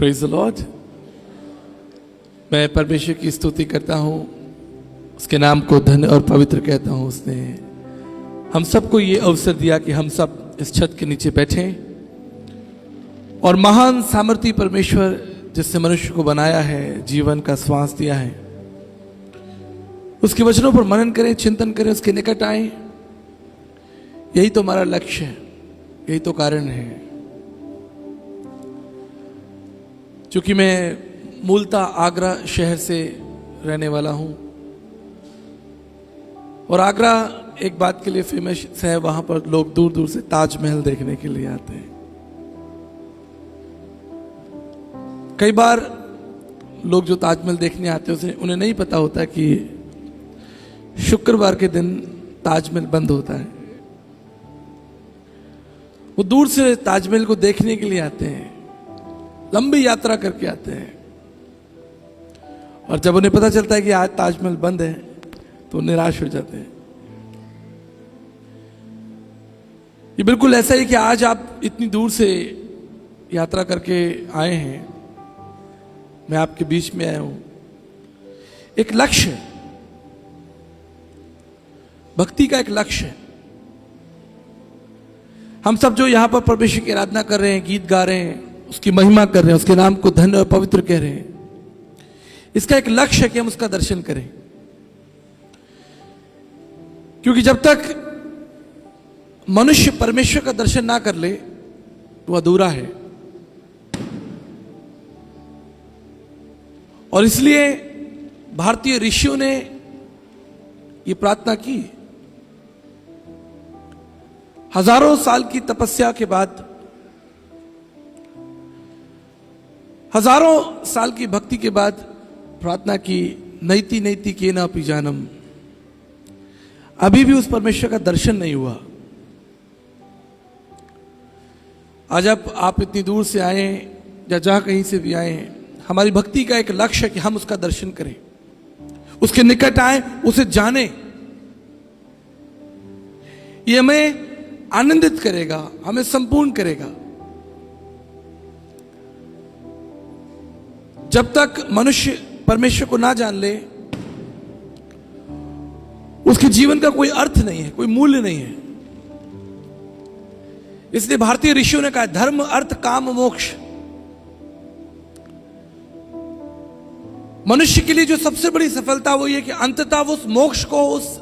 Praise the Lord. मैं परमेश्वर की स्तुति करता हूँ, उसके नाम को धन्य और पवित्र कहता हूँ। उसने हम सबको ये अवसर दिया कि हम सब इस छत के नीचे बैठें और महान सामर्थी परमेश्वर जिसने मनुष्य को बनाया है, जीवन का श्वास दिया है, उसके वचनों पर मनन करें, चिंतन करें, उसके निकट आए। यही तो हमारा लक्ष्य है, यही तो कारण है। क्योंकि मैं मूलतः आगरा शहर से रहने वाला हूं और आगरा एक बात के लिए फेमस है, वहां पर लोग दूर दूर से ताजमहल देखने के लिए आते हैं। कई बार लोग जो ताजमहल देखने आते हैं उन्हें नहीं पता होता कि शुक्रवार के दिन ताजमहल बंद होता है। वो दूर से ताजमहल को देखने के लिए आते हैं, लंबी यात्रा करके आते हैं, और जब उन्हें पता चलता है कि आज ताजमहल बंद है तो निराश हो जाते हैं। ये बिल्कुल ऐसा ही कि आज आप इतनी दूर से यात्रा करके आए हैं, मैं आपके बीच में आया हूं। एक लक्ष्य है, भक्ति का एक लक्ष्य है। हम सब जो यहां पर परमेश्वर की आराधना कर रहे हैं, गीत गा रहे हैं, उसकी महिमा कर रहे हैं, उसके नाम को धन्य और पवित्र कह रहे हैं, इसका एक लक्ष्य है कि हम उसका दर्शन करें। क्योंकि जब तक मनुष्य परमेश्वर का दर्शन ना कर ले तो वह अधूरा है। और इसलिए भारतीय ऋषियों ने यह प्रार्थना की। हजारों साल की तपस्या के बाद, हजारों साल की भक्ति के बाद प्रार्थना की, नैति नैति के न अपि जानम। अभी भी उस परमेश्वर का दर्शन नहीं हुआ। आज आप इतनी दूर से आए या जहां कहीं से भी आए, हमारी भक्ति का एक लक्ष्य है कि हम उसका दर्शन करें, उसके निकट आए, उसे जाने। ये हमें आनंदित करेगा, हमें संपूर्ण करेगा। जब तक मनुष्य परमेश्वर को ना जान ले, उसके जीवन का कोई अर्थ नहीं है, कोई मूल्य नहीं है। इसलिए भारतीय ऋषियों ने कहा, धर्म अर्थ काम मोक्ष। मनुष्य के लिए जो सबसे बड़ी सफलता वो ये कि अंततः वो उस मोक्ष को, उस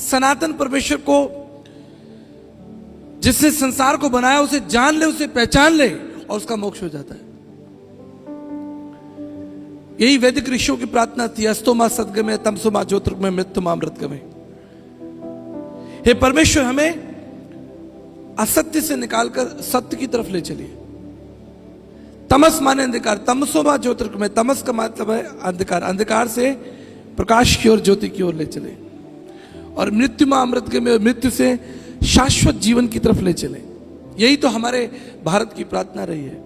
सनातन परमेश्वर को जिसने संसार को बनाया, उसे जान ले, उसे पहचान ले और उसका मोक्ष हो जाता है। यही वैदिक ऋषियों की प्रार्थना थी। अस्तो मां सद्गमे तमसो मां ज्योतिर्गमय मृत्यु मां अमृतगमय। हे परमेश्वर, हमें असत्य से निकालकर सत्य की तरफ ले चलिए। तमस माने अंधकार, तमसो मां ज्योतिर्गमय। तमस का मतलब है अंधकार, अंधकार से प्रकाश की ओर, ज्योति की ओर ले चले। और मृत्यु मां अमृतगमय, मृत्यु से शाश्वत जीवन की तरफ ले चले। यही तो हमारे भारत की प्रार्थना रही है।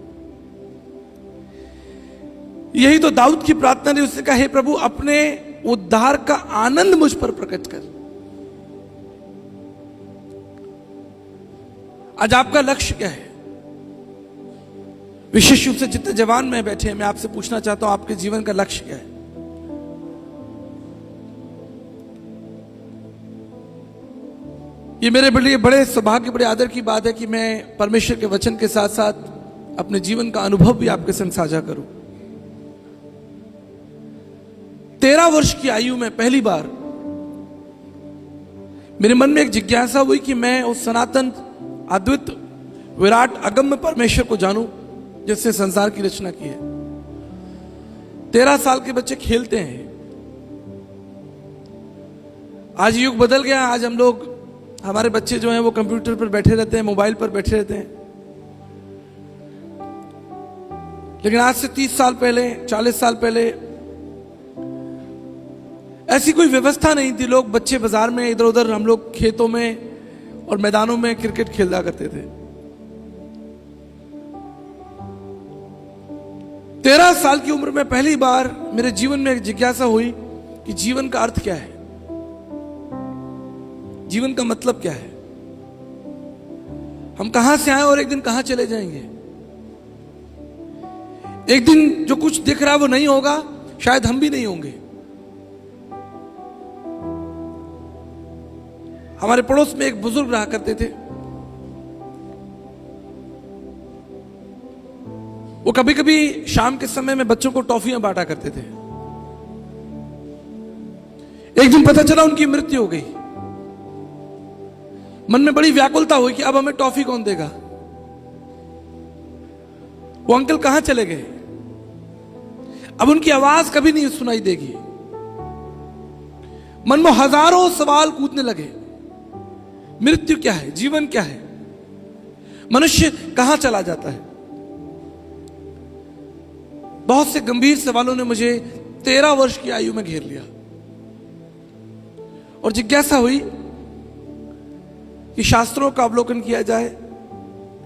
यही तो दाऊद की प्रार्थना रही। उसने कहा, हे प्रभु, अपने उद्धार का आनंद मुझ पर प्रकट कर। आज आपका लक्ष्य क्या है? विशेष रूप से जितने जवान में बैठे हैं, मैं आपसे पूछना चाहता हूं, आपके जीवन का लक्ष्य क्या है? ये मेरे लिए बड़े सौभाग्य, बड़े आदर की बात है कि मैं परमेश्वर के वचन के साथ साथ अपने जीवन का अनुभव भी आपके संग साझा करूं। 13 वर्ष की आयु में पहली बार मेरे मन में एक जिज्ञासा हुई कि मैं उस सनातन, अद्वित, विराट, अगम्य परमेश्वर को जानूं जिसने संसार की रचना की है। 13 साल के बच्चे खेलते हैं। आज युग बदल गया। आज हम लोग, हमारे बच्चे जो हैं वो कंप्यूटर पर बैठे रहते हैं, मोबाइल पर बैठे रहते हैं। लेकिन आज से 30 साल पहले, 40 साल पहले ऐसी कोई व्यवस्था नहीं थी। लोग, बच्चे बाजार में इधर उधर, हम लोग खेतों में और मैदानों में क्रिकेट खेला करते थे। 13 साल की उम्र में पहली बार मेरे जीवन में एक जिज्ञासा हुई कि जीवन का अर्थ क्या है, जीवन का मतलब क्या है। हम कहां से आए और एक दिन कहां चले जाएंगे। एक दिन जो कुछ दिख रहा है वो नहीं होगा, शायद हम भी नहीं होंगे। हमारे पड़ोस में एक बुजुर्ग रहा करते थे। वो कभी कभी शाम के समय में बच्चों को टॉफियां बांटा करते थे। एक दिन पता चला उनकी मृत्यु हो गई। मन में बड़ी व्याकुलता हुई कि अब हमें टॉफी कौन देगा। वो अंकल कहां चले गए, अब उनकी आवाज कभी नहीं सुनाई देगी। मन में हजारों सवाल कूदने लगे। मृत्यु क्या है, जीवन क्या है, मनुष्य कहां चला जाता है। बहुत से गंभीर सवालों ने मुझे 13 वर्ष की आयु में घेर लिया और जिज्ञासा हुई कि शास्त्रों का अवलोकन किया जाए,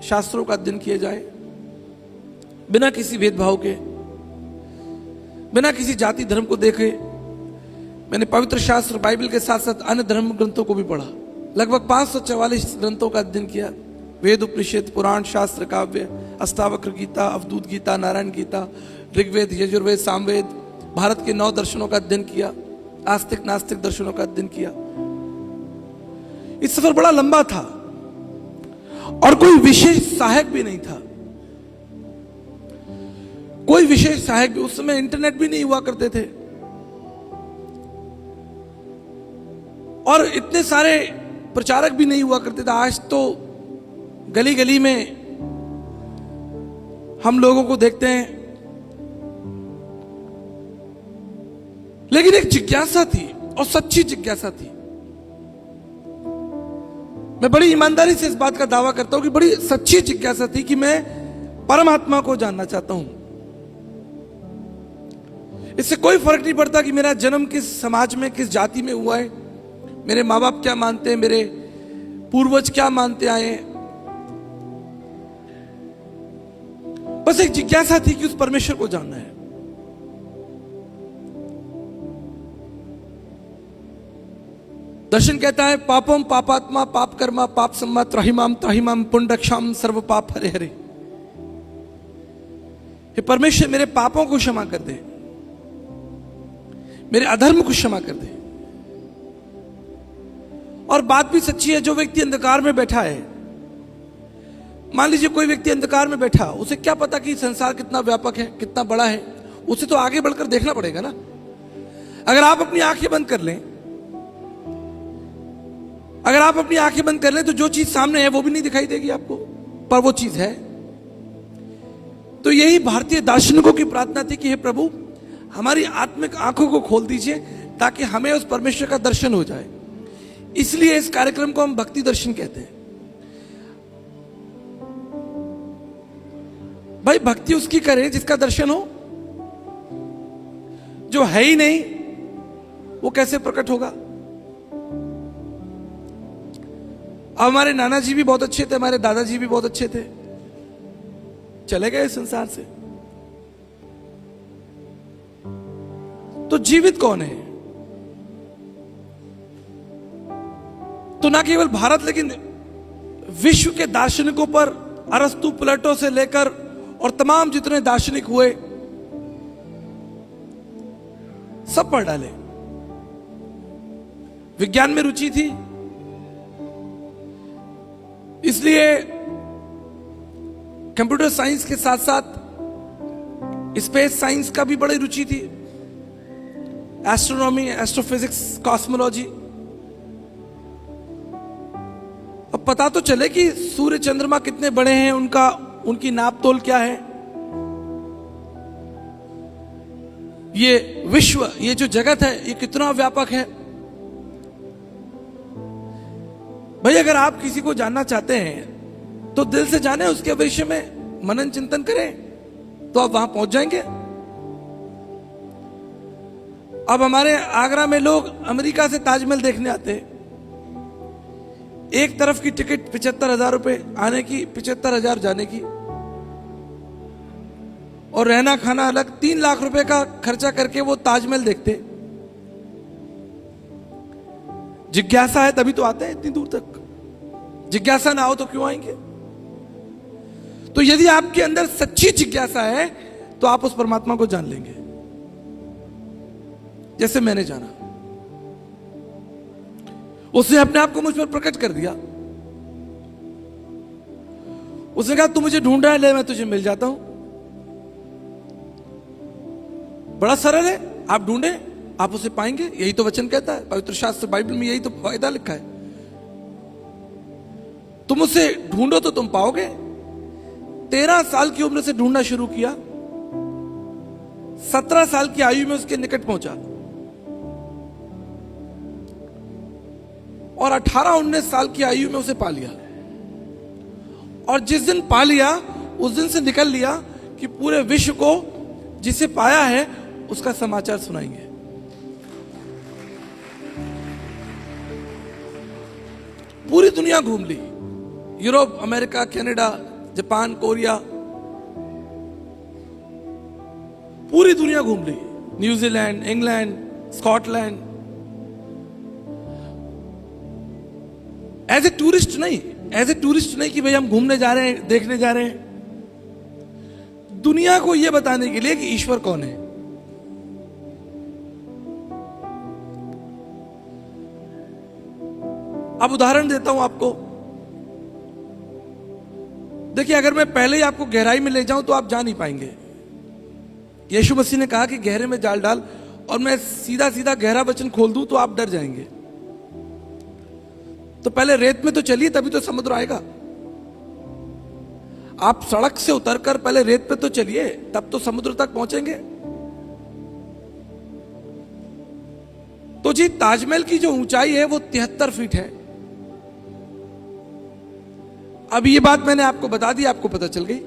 शास्त्रों का अध्ययन किया जाए, बिना किसी भेदभाव के, बिना किसी जाति धर्म को देखे। मैंने पवित्र शास्त्र बाइबल के साथ साथ अन्य धर्म ग्रंथों को भी पढ़ा। लगभग 544 ग्रंथों का अध्ययन किया। वेद, उपनिषद, पुराण, शास्त्र, काव्य, अष्टावक्र गीता, अवधूत गीता, नारायण गीता, ऋग्वेद, यजुर्वेद, सामवेद, भारत के 9 दर्शनों का अध्ययन किया, आस्तिक नास्तिक दर्शनों का अध्ययन किया। इस सफर बड़ा लंबा था और कोई विशेष सहायक भी नहीं था। कोई विशेष सहायक भी, उस समय इंटरनेट भी नहीं हुआ करते थे और इतने सारे प्रचारक भी नहीं हुआ करते थे। आज तो गली गली में हम लोगों को देखते हैं। लेकिन एक जिज्ञासा थी और सच्ची जिज्ञासा थी। मैं बड़ी ईमानदारी से इस बात का दावा करता हूं कि बड़ी सच्ची जिज्ञासा थी कि मैं परमात्मा को जानना चाहता हूं। इससे कोई फर्क नहीं पड़ता कि मेरा जन्म किस समाज में, किस जाति में हुआ है, मेरे माँ बाप क्या मानते हैं, मेरे पूर्वज क्या मानते आए हैं। बस एक जिज्ञासा थी कि उस परमेश्वर को जानना है। दर्शन कहता है, पापम पापात्मा पाप कर्मा पाप सम्मा त्राहिमाम त्राहिमाम पुंडक्षाम सर्व पाप हरे हरे। हे परमेश्वर, मेरे पापों को क्षमा कर दे, मेरे अधर्म को क्षमा कर दे। और बात भी सच्ची है, जो व्यक्ति अंधकार में बैठा है, मान लीजिए कोई व्यक्ति अंधकार में बैठा, उसे क्या पता कि संसार कितना व्यापक है, कितना बड़ा है। उसे तो आगे बढ़कर देखना पड़ेगा ना। अगर आप अपनी आंखें बंद कर लें, अगर आप अपनी आंखें बंद कर लें तो जो चीज सामने है वो भी नहीं दिखाई देगी आपको, पर वो चीज है। तो यही भारतीय दार्शनिकों की प्रार्थना थी कि हे प्रभु, हमारी आत्मिक आंखों को खोल दीजिए ताकि हमें उस परमेश्वर का दर्शन हो जाए। इसलिए इस कार्यक्रम को हम भक्ति दर्शन कहते हैं। भाई, भक्ति उसकी करें जिसका दर्शन हो। जो है ही नहीं वो कैसे प्रकट होगा। अब हमारे नाना जी भी बहुत अच्छे थे, हमारे दादाजी भी बहुत अच्छे थे, चले गए संसार से। तो जीवित कौन है? तो ना केवल भारत लेकिन विश्व के दार्शनिकों पर अरस्तु, प्लेटो से लेकर और तमाम जितने दार्शनिक हुए सब पढ़ डाले। विज्ञान में रुचि थी, इसलिए कंप्यूटर साइंस के साथ साथ स्पेस साइंस का भी बड़ी रुचि थी। Astronomy, astrophysics, cosmology. अब पता तो चले कि सूर्य चंद्रमा कितने बड़े हैं, उनकी नाप तोल क्या है। ये विश्व, ये जो जगत है, ये कितना व्यापक है। भाई, अगर आप किसी को जानना चाहते हैं तो दिल से जाने, उसके विषय में मनन चिंतन करें तो आप वहां पहुंच जाएंगे। अब हमारे आगरा में लोग अमेरिका से ताजमहल देखने आते हैं। एक तरफ की टिकट 75,000 रुपए आने की, 75,000 जाने की, और रहना खाना अलग। 3 लाख रुपए का खर्चा करके वो ताजमहल देखते। जिज्ञासा है तभी तो आते हैं इतनी दूर तक। जिज्ञासा ना हो तो क्यों आएंगे? तो यदि आपके अंदर सच्ची जिज्ञासा है तो आप उस परमात्मा को जान लेंगे जैसे मैंने जाना। उसने अपने आप को मुझ पर प्रकट कर दिया। उसने कहा तू मुझे ढूंढ रहा है, ले मैं तुझे मिल जाता हूं। बड़ा सरल है, आप ढूंढे आप उसे पाएंगे, यही तो वचन कहता है। पवित्र शास्त्र बाइबल में यही तो वायदा लिखा है। तुम उसे ढूंढो तो तुम पाओगे। 13 साल की उम्र से ढूंढना शुरू किया, 17 साल की आयु में उसके निकट पहुंचा और 18-19 साल की आयु में उसे पा लिया। और जिस दिन पा लिया उस दिन से निकल लिया कि पूरे विश्व को जिसे पाया है उसका समाचार सुनाएंगे। पूरी दुनिया घूम ली, Europe, America, Canada, Japan, Korea, पूरी दुनिया घूम ली, New Zealand, England, Scotland. As a tourist नहीं कि भाई हम घूमने जा रहे हैं, देखने जा रहे हैं। दुनिया को यह बताने के लिए कि ईश्वर कौन है। अब उदाहरण देता हूं आपको। देखिए, अगर मैं पहले ही आपको गहराई में ले जाऊं तो आप जा नहीं पाएंगे। यीशु मसीह ने कहा कि गहरे में जाल डाल, और मैं सीधा सीधा गहरा वचन खोल दूं तो आप डर जाएंगे। तो पहले रेत में तो चलिए, तभी तो समुद्र आएगा। आप सड़क से उतरकर पहले रेत पे तो चलिए, तब तो समुद्र तक पहुंचेंगे। तो जी, ताजमहल की जो ऊंचाई है वो 73 फीट है। अब ये बात मैंने आपको बता दी, आपको पता चल गई।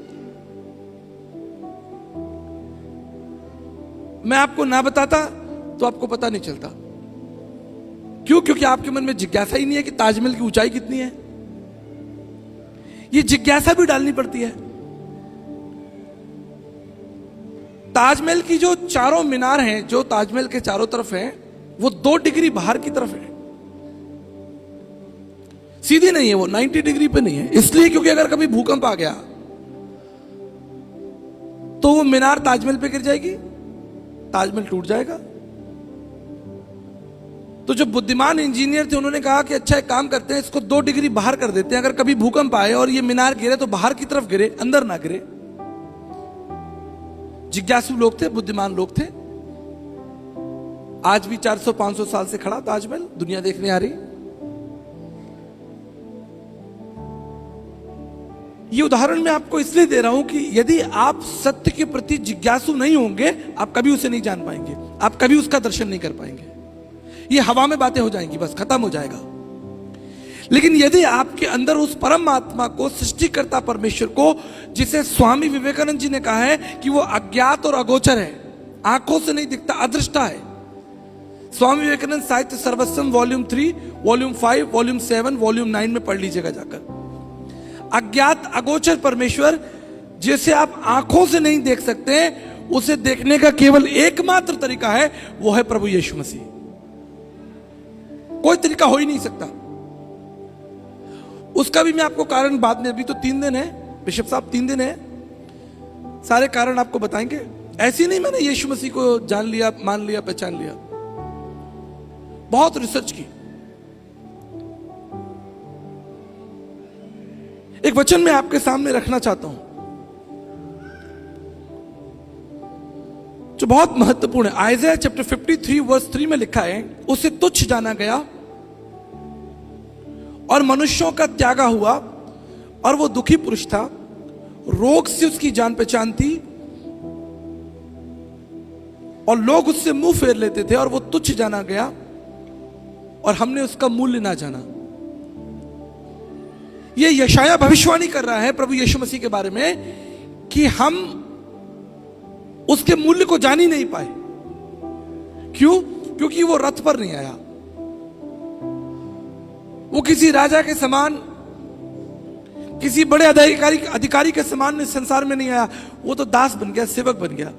मैं आपको ना बताता तो आपको पता नहीं चलता। क्यों? क्योंकि आपके मन में जिज्ञासा ही नहीं है कि ताजमहल की ऊंचाई कितनी है। ये जिज्ञासा भी डालनी पड़ती है। ताजमहल की जो चारों मीनार हैं, जो ताजमहल के चारों तरफ हैं, वो 2 डिग्री बाहर की तरफ है, सीधी नहीं है, वो 90 डिग्री पे नहीं है। इसलिए क्योंकि अगर कभी भूकंप आ गया तो वो मीनार ताजमहल पे गिर जाएगी, ताजमहल टूट जाएगा। तो जो बुद्धिमान इंजीनियर थे उन्होंने कहा कि अच्छा एक काम करते हैं, इसको 2 डिग्री बाहर कर देते हैं। अगर कभी भूकंप आए और ये मीनार गिरे तो बाहर की तरफ गिरे, अंदर ना गिरे। जिज्ञासु लोग थे, बुद्धिमान लोग थे। आज भी 400-500 साल से खड़ा ताजमहल दुनिया देखने आ रही। ये उदाहरण मैं आपको इसलिए दे रहा हूं कि यदि आप सत्य के प्रति जिज्ञासु नहीं होंगे, आप कभी उसे नहीं जान पाएंगे, आप कभी उसका दर्शन नहीं कर पाएंगे। ये हवा में बातें हो जाएंगी, बस खत्म हो जाएगा। लेकिन यदि आपके अंदर उस परम आत्मा को, सृष्टिकर्ता परमेश्वर को, जिसे स्वामी विवेकानंद जी ने कहा है कि वो अज्ञात और अगोचर है, आंखों से नहीं दिखता, अदृष्टा है। स्वामी विवेकानंद साहित्य सर्वस्वम वॉल्यूम 3, वॉल्यूम 5, वॉल्यूम 7, वॉल्यूम 9 में पढ़ लीजिएगा जाकर। अज्ञात अगोचर परमेश्वर जिसे आप आंखों से नहीं देख सकते, उसे देखने का केवल एकमात्र तरीका है, वो है प्रभु यीशु मसीह। कोई तरीका हो ही नहीं सकता। उसका भी मैं आपको कारण बाद में, अभी तो 3 दिन है बिशप साहब, 3 दिन है, सारे कारण आपको बताएंगे। ऐसे नहीं मैंने यीशु मसीह को जान लिया, मान लिया, पहचान लिया, बहुत रिसर्च की। एक वचन मैं आपके सामने रखना चाहता हूं जो बहुत महत्वपूर्ण है। आइज़ाया चैप्टर 53 वर्स 3 में लिखा है, उसे तुच्छ जाना गया और मनुष्यों का त्यागा हुआ, और वो दुखी पुरुष था, रोग से उसकी जान पहचान थी, और लोग उससे मुंह फेर लेते थे, और वो तुच्छ जाना गया और हमने उसका मूल्य ना जाना। ये यशाया भविष्यवाणी कर रहा है प्रभु यीशु मसीह के बारे में कि हम उसके मूल्य को जान ही नहीं पाए। क्यों? क्योंकि वो रथ पर नहीं आया, वो किसी राजा के समान, किसी बड़े अधिकारी के समान इस संसार में नहीं आया। वो तो दास बन गया, सेवक बन गया।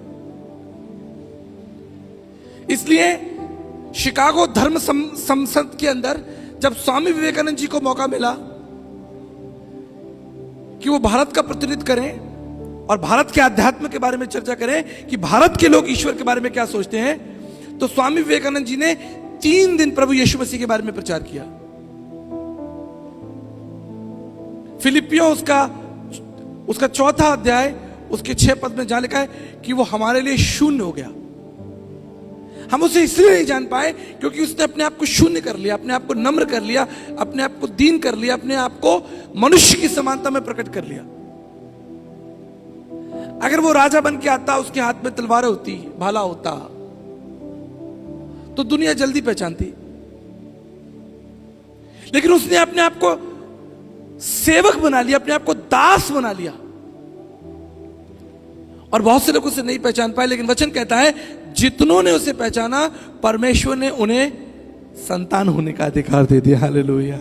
इसलिए शिकागो धर्म संसद के अंदर जब स्वामी विवेकानंद जी को मौका मिला कि वो भारत का प्रतिनिधित्व करें, और भारत के अध्यात्म के बारे में चर्चा करें कि भारत के लोग ईश्वर के बारे में क्या सोचते हैं, तो स्वामी विवेकानंद जी ने 3 दिन प्रभु यीशु मसीह के बारे में प्रचार किया। फिलिपियों उसका 4था अध्याय उसके 6 पद में जहां लिखा है कि वो हमारे लिए शून्य हो गया। हम उसे इसलिए नहीं जान पाए क्योंकि उसने अपने आप को शून्य कर लिया, अपने आप को नम्र कर लिया, अपने आप को दीन कर लिया, अपने आप को मनुष्य की समानता में प्रकट कर लिया। अगर वो राजा बन के आता, उसके हाथ में तलवारें होती, भाला होता, तो दुनिया जल्दी पहचानती। लेकिन उसने अपने आप को सेवक बना लिया, अपने आप को दास बना लिया, और बहुत से लोग उसे नहीं पहचान पाए। लेकिन वचन कहता है जितनों ने उसे पहचाना, परमेश्वर ने उन्हें संतान होने का अधिकार दे दिया। हालेलुया।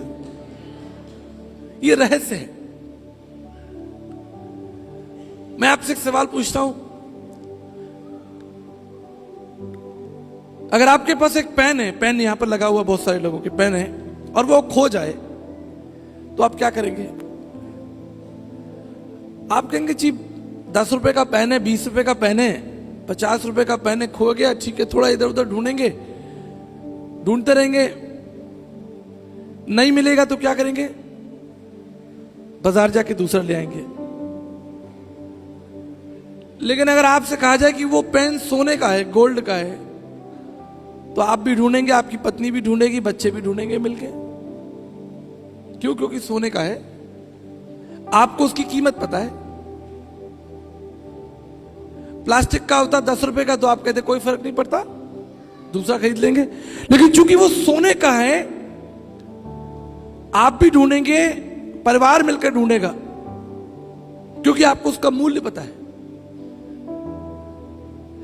ये रहस्य है। मैं आपसे एक सवाल पूछता हूं, अगर आपके पास एक पेन है, पेन यहां पर लगा हुआ, बहुत सारे लोगों के पेन है, और वो खो जाए तो आप क्या करेंगे? आप कहेंगे जी 10 रुपए का पेन है, 20 रुपए का पेन है, 50 रुपए का पेन है, खो गया, ठीक है, थोड़ा इधर उधर ढूंढेंगे, ढूंढते रहेंगे, नहीं मिलेगा तो क्या करेंगे? बाजार जाके दूसरा ले आएंगे। लेकिन अगर आपसे कहा जाए कि वो पेन सोने का है, गोल्ड का है, तो आप भी ढूंढेंगे, आपकी पत्नी भी ढूंढेगी, बच्चे भी ढूंढेंगे मिलके। क्यों? क्योंकि सोने का है, आपको उसकी कीमत पता है। प्लास्टिक का होता 10 रुपए का तो आप कहते कोई फर्क नहीं पड़ता, दूसरा खरीद लेंगे। लेकिन चूंकि वो सोने का है, आप भी ढूंढेंगे, परिवार मिलकर ढूंढेगा, क्योंकि आपको उसका मूल्य पता है।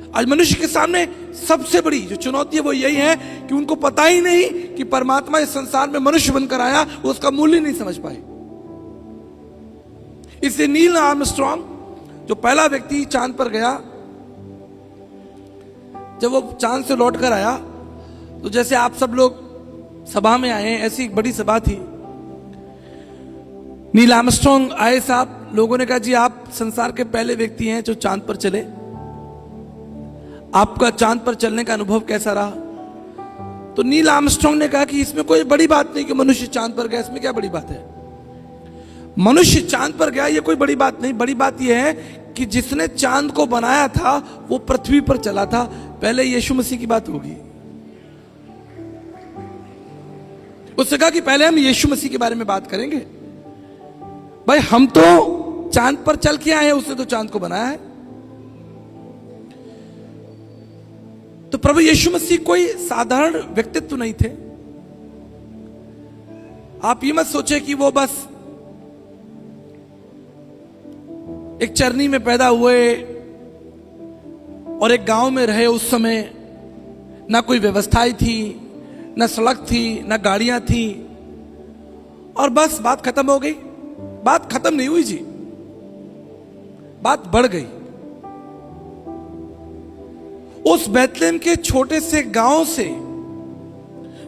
आज मनुष्य के सामने सबसे बड़ी जो चुनौती है वो यही है कि उनको पता ही नहीं कि परमात्मा इस संसार में मनुष्य बनकर आया, वो उसका मूल्य नहीं समझ पाए। इसलिए नील आर्मस्ट्रांग, जो पहला व्यक्ति चांद पर गया, जब वो चांद से लौटकर आया, तो जैसे आप सब लोग सभा में आए, ऐसी एक बड़ी सभा थी। नील आर्मस्ट्रांग आए साहब, लोगों ने कहा जी आप संसार के पहले व्यक्ति हैं जो चांद पर चले, आपका चांद पर चलने का अनुभव कैसा रहा? तो नील आर्मस्ट्रांग ने कहा कि इसमें कोई बड़ी बात नहीं कि मनुष्य चांद पर गया, इसमें क्या बड़ी बात है? मनुष्य चांद पर गया ये कोई बड़ी बात नहीं, बड़ी बात यह है कि जिसने चांद को बनाया था वो पृथ्वी पर चला था। पहले यीशु मसीह की बात होगी। उसने कहा कि पहले हम यीशु मसीह के बारे में बात करेंगे। भाई हम तो चांद पर चल के आए हैं, उसने तो चांद को बनाया है। तो प्रभु यीशु मसीह कोई साधारण व्यक्तित्व नहीं थे। आप ये मत सोचे कि वो बस एक चरनी में पैदा हुए और एक गांव में रहे। उस समय ना कोई व्यवस्थाएं थी, ना सड़क थी, ना गाड़ियां थी, और बस बात खत्म हो गई। बात खत्म नहीं हुई जी, बात बढ़ गई। उस बैतलहम के छोटे से गांव से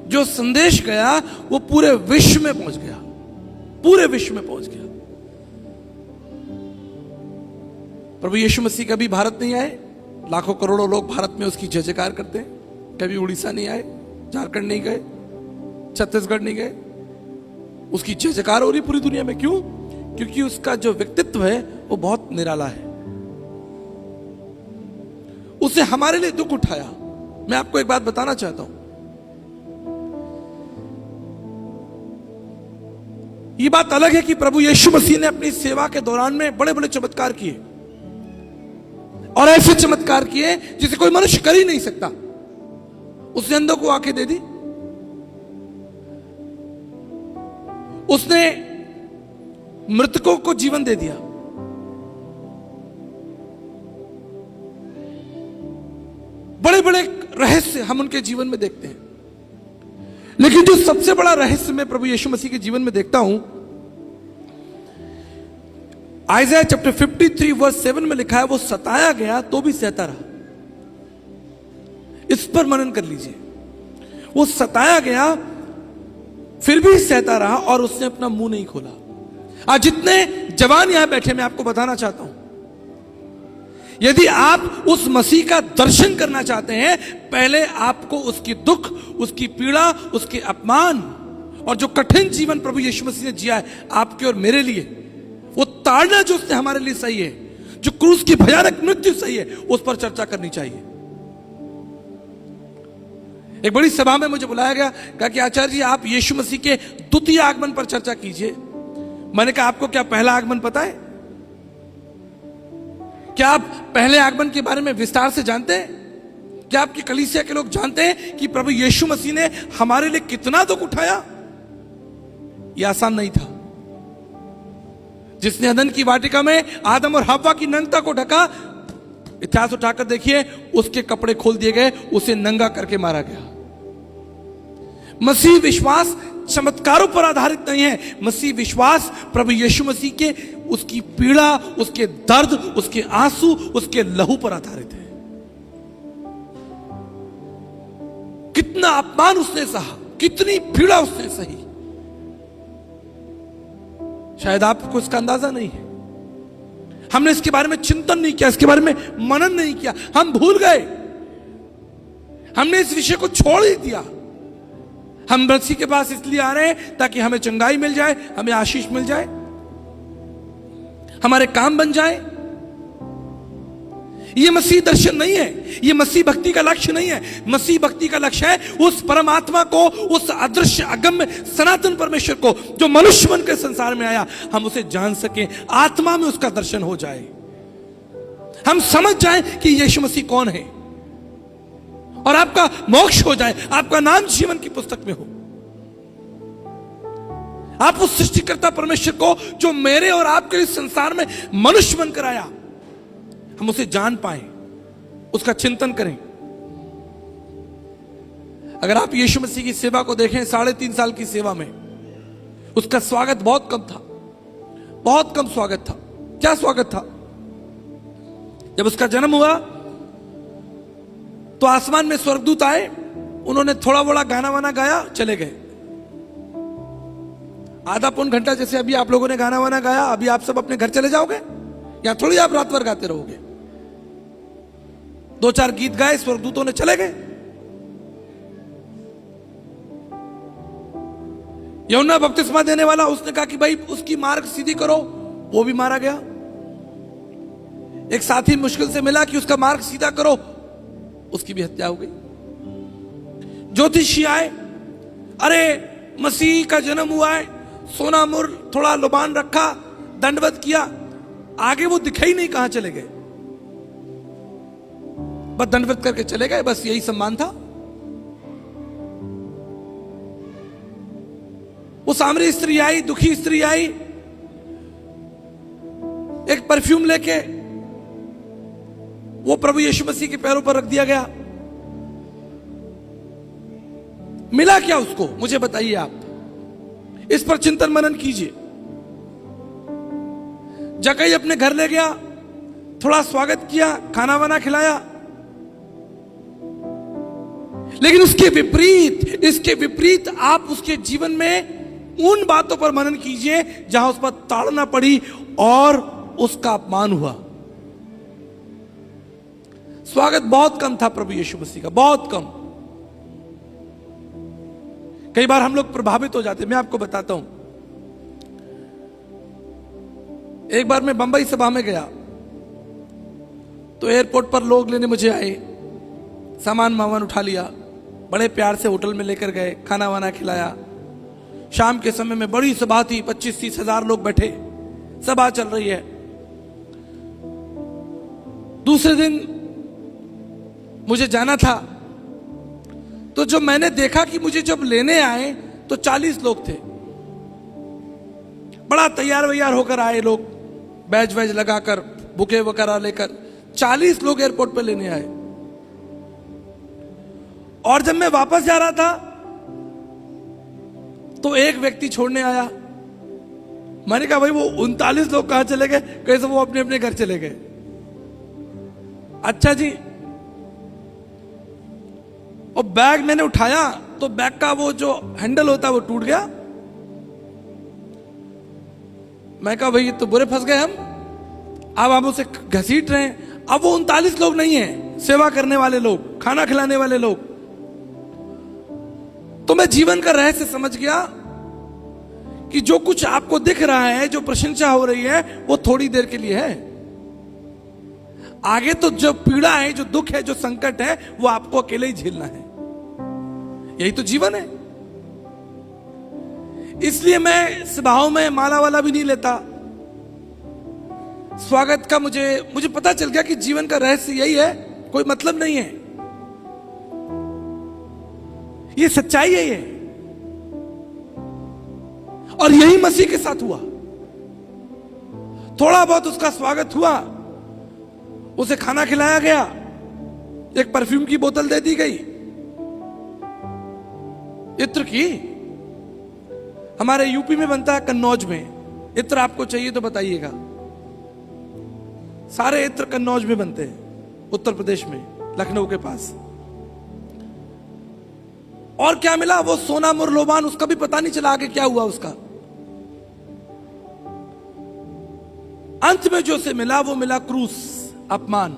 जो संदेश गया वो पूरे विश्व में पहुंच गया, पूरे विश्व में पहुंच गया। प्रभु यीशु मसीह कभी भारत नहीं आए, लाखों करोड़ों लोग भारत में उसकी जय जयकार करते हैं। कभी उड़ीसा नहीं आए, झारखंड नहीं गए, छत्तीसगढ़ नहीं गए, उसकी जय जयकार हो रही पूरी दुनिया में। क्यों? क्योंकि उसका जो व्यक्तित्व है वो बहुत निराला है। उसे हमारे लिए दुख उठाया। मैं आपको एक बात बताना चाहता हूं, यह बात अलग है कि प्रभु यीशु मसीह ने अपनी सेवा के दौरान में बड़े बड़े चमत्कार किए, और ऐसे चमत्कार किए जिसे कोई मनुष्य कर ही नहीं सकता। उसने अंधों को आंखें दे दी, उसने मृतकों को जीवन दे दिया, बड़े बड़े रहस्य हम उनके जीवन में देखते हैं। लेकिन जो सबसे बड़ा रहस्य मैं प्रभु यीशु मसीह के जीवन में देखता हूं, आइज़ाया चैप्टर 53 वर्स 7 में लिखा है, वो सताया गया तो भी सहता रहा। इस पर मनन कर लीजिए। वो सताया गया फिर भी सहता रहा और उसने अपना मुंह नहीं खोला। आज जितने जवान यहां बैठे, मैं आपको बताना चाहता हूं, यदि आप उस मसीह का दर्शन करना चाहते हैं, पहले आपको उसकी दुख, उसकी पीड़ा, उसके अपमान और जो कठिन जीवन प्रभु यीशु मसीह ने जिया है आपके और मेरे लिए, वो ताड़ना जो उसने हमारे लिए सही है, जो क्रूस की भयानक मृत्यु सही है, उस पर चर्चा करनी चाहिए। एक बड़ी सभा में मुझे बुलाया गया, कहा कि आचार्य जी आप यीशु मसीह के द्वितीय आगमन पर चर्चा कीजिए। मैंने कहा आपको क्या पहला आगमन पता है? क्या आप पहले आगमन के बारे में विस्तार से जानते हैं? क्या आपकी कलीसिया के लोग जानते हैं कि प्रभु यीशु मसीह ने हमारे लिए कितना दुख उठाया? यह आसान नहीं था। जिसने अदन की वाटिका में आदम और हव्वा की नग्नता को ढका, इतिहास उठाकर देखिए, उसके कपड़े खोल दिए गए, उसे नंगा करके मारा गया। मसीह विश्वास चमत्कारों पर आधारित नहीं है। मसीह विश्वास प्रभु यीशु मसीह के, उसकी पीड़ा, उसके दर्द, उसके आंसू, उसके लहू पर आधारित है। कितना अपमान उसने सहा, कितनी पीड़ा उसने सही, शायद आपको इसका अंदाजा नहीं है। हमने इसके बारे में चिंतन नहीं किया, इसके बारे में मनन नहीं किया, हम भूल गए, हमने इस विषय को छोड़ ही दिया। हम मसीह के पास इसलिए आ रहे हैं ताकि हमें चंगाई मिल जाए, हमें आशीष मिल जाए, हमारे काम बन जाए। यह मसीह दर्शन नहीं है, यह मसीह भक्ति का लक्ष्य नहीं है। मसीह भक्ति का लक्ष्य है उस परमात्मा को, उस अदृश्य अगम्य सनातन परमेश्वर को जो मनुष्य बन के संसार में आया, हम उसे जान सकें, आत्मा में उसका दर्शन हो जाए, हम समझ जाएं कि यीशु मसीह कौन है, और आपका मोक्ष हो जाए, आपका नाम जीवन की पुस्तक में हो। आप उस सृष्टिकर्ता परमेश्वर को जो मेरे और आपके इस संसार में मनुष्य बनकर आया, हम उसे जान पाए, उसका चिंतन करें। अगर आप यीशु मसीह की सेवा को देखें, 3.5 साल की सेवा में उसका स्वागत बहुत कम था, बहुत कम स्वागत था। क्या स्वागत था? जब उसका जन्म हुआ तो आसमान में स्वर्गदूत आए, उन्होंने थोड़ा बड़ा गाना वाना गाया, चले गए। आधा पौन घंटा जैसे अभी आप लोगों ने गाना वाना गाया, अभी आप सब अपने घर चले जाओगे या थोड़ी आप रात भर गाते रहोगे? 2-4 गीत गाए, स्वर्गदूतों ने चले गए। यूहन्ना बपतिस्मा देने वाला, उसने कहा कि भाई उसकी मार्ग सीधी करो, वो भी मारा गया। एक साथी मुश्किल से मिला कि उसका मार्ग सीधा करो, उसकी भी हत्या हो गई। ज्योतिषी आए, अरे मसीह का जन्म हुआ है, सोना मुर थोड़ा लुबान रखा, दंडवत किया, आगे वो दिखाई नहीं कहां चले गए, बस दंडवत करके चले गए, बस यही सम्मान था। वो सामरी स्त्री आई, दुखी स्त्री आई, एक परफ्यूम लेके वो प्रभु यीशु मसीह के पैरों पर रख दिया गया। मिला क्या उसको, मुझे बताइए आप, इस पर चिंतन मनन कीजिए। जकई अपने घर ले गया, थोड़ा स्वागत किया, खाना वाना खिलाया, लेकिन इसके विपरीत आप उसके जीवन में उन बातों पर मनन कीजिए जहां उस पर ताड़ना पड़ी और उसका अपमान हुआ। स्वागत बहुत कम था प्रभु यीशु मसीह का, बहुत कम। कई बार हम लोग प्रभावित हो जाते हैं। मैं आपको बताता हूं, एक बार मैं बंबई सभा में गया तो एयरपोर्ट पर लोग लेने मुझे आए, सामान मामान उठा लिया, बड़े प्यार से होटल में लेकर गए, खाना वाना खिलाया। शाम के समय में बड़ी सभा थी, 25-30 हजार लोग बैठे, सभा चल रही है। दूसरे दिन मुझे जाना था, तो जब मैंने देखा कि मुझे जब लेने आए तो 40 लोग थे, बड़ा तैयार वैयार होकर आए लोग, बैज वैज लगाकर, बुके वगैरह लेकर 40 लोग एयरपोर्ट पे लेने आए। और जब मैं वापस जा रहा था तो एक व्यक्ति छोड़ने आया। मैंने कहा भाई वो 39 लोग कहां चले गए? कैसे? वो अपने अपने घर चले गए। अच्छा जी। और बैग मैंने उठाया तो बैग का वो जो हैंडल होता है वो टूट गया। मैं कहा भाई ये तो बुरे फंस गए हम, अब आप उसे घसीट रहे हैं, अब वो 39 लोग नहीं है, सेवा करने वाले लोग, खाना खिलाने वाले लोग। तो मैं जीवन का रहस्य समझ गया कि जो कुछ आपको दिख रहा है, जो प्रशंसा हो रही है, वो थोड़ी देर के लिए है। आगे तो जो पीड़ा है, जो दुख है, जो संकट है, वो आपको अकेले ही झेलना है। यही तो जीवन है। इसलिए मैं सभाओं में माला वाला भी नहीं लेता। स्वागत का मुझे पता चल गया कि जीवन का रहस्य यही है, कोई मतलब नहीं है। ये सच्चाई है ये, और यही मसीह के साथ हुआ। थोड़ा बहुत उसका स्वागत हुआ, उसे खाना खिलाया गया, एक परफ्यूम की बोतल दे दी गई, इत्र की। हमारे यूपी में बनता है, कन्नौज में। इत्र आपको चाहिए तो बताइएगा। सारे इत्र कन्नौज में बनते हैं, उत्तर प्रदेश में, लखनऊ के पास। और क्या मिला? वो सोना मुरलोबान, उसका भी पता नहीं चला आगे क्या हुआ उसका। अंत में जो से मिला वो मिला क्रूस, अपमान।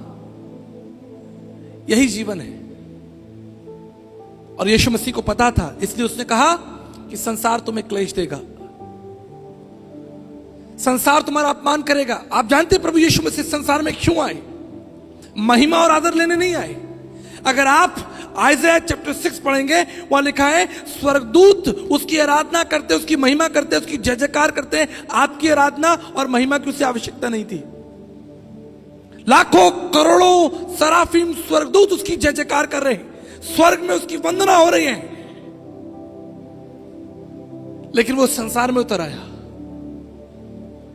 यही जीवन है। और यीशु मसीह को पता था, इसलिए उसने कहा कि संसार तुम्हें क्लेश देगा, संसार तुम्हारा अपमान करेगा। आप जानते हैं प्रभु यीशु मसीह संसार में क्यों आए? महिमा और आदर लेने नहीं आए। अगर आप आइज़ाया चैप्टर 6 पढ़ेंगे, वहां लिखा है स्वर्गदूत उसकी आराधना करते, उसकी महिमा करते, उसकी जय जयकार करते हैं। आपकी आराधना और महिमा की उसे आवश्यकता नहीं थी। लाखों करोड़ों सराफीम स्वर्गदूत उसकी जय जयकार कर रहे हैं, स्वर्ग में उसकी वंदना हो रही है। लेकिन वो संसार में उतर आया।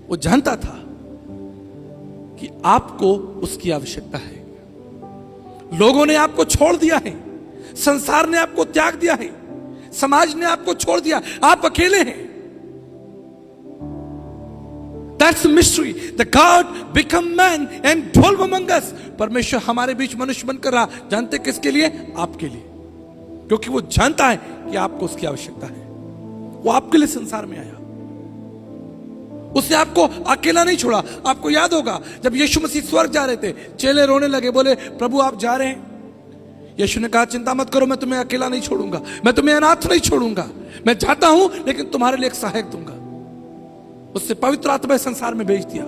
वो जानता था कि आपको उसकी आवश्यकता है। लोगों ने आपको छोड़ दिया है, संसार ने आपको त्याग दिया है, समाज ने आपको छोड़ दिया, आप अकेले हैं। That's the mystery. The God become man and dwell among us. परमेश्वर हमारे बीच मनुष्य बनकर रहा। जानते किसके लिए? आपके लिए। क्योंकि वो जानता है कि आपको उसकी आवश्यकता है। वो आपके लिए संसार में आया। उसने आपको अकेला नहीं छोड़ा। आपको याद होगा जब यीशु मसीह स्वर्ग जा रहे थे, चेले रोने लगे, बोले प्रभु आप जा रहे हैं? यीशु ने कहा चिंता मत करो, मैं तुम्हें अकेला नहीं छोड़ूंगा, मैं तुम्हें अनाथ नहीं छोड़ूंगा, मैं जाता हूं लेकिन तुम्हारे लिए एक सहायक दूंगा। उससे पवित्र आत्मा संसार में भेज दिया।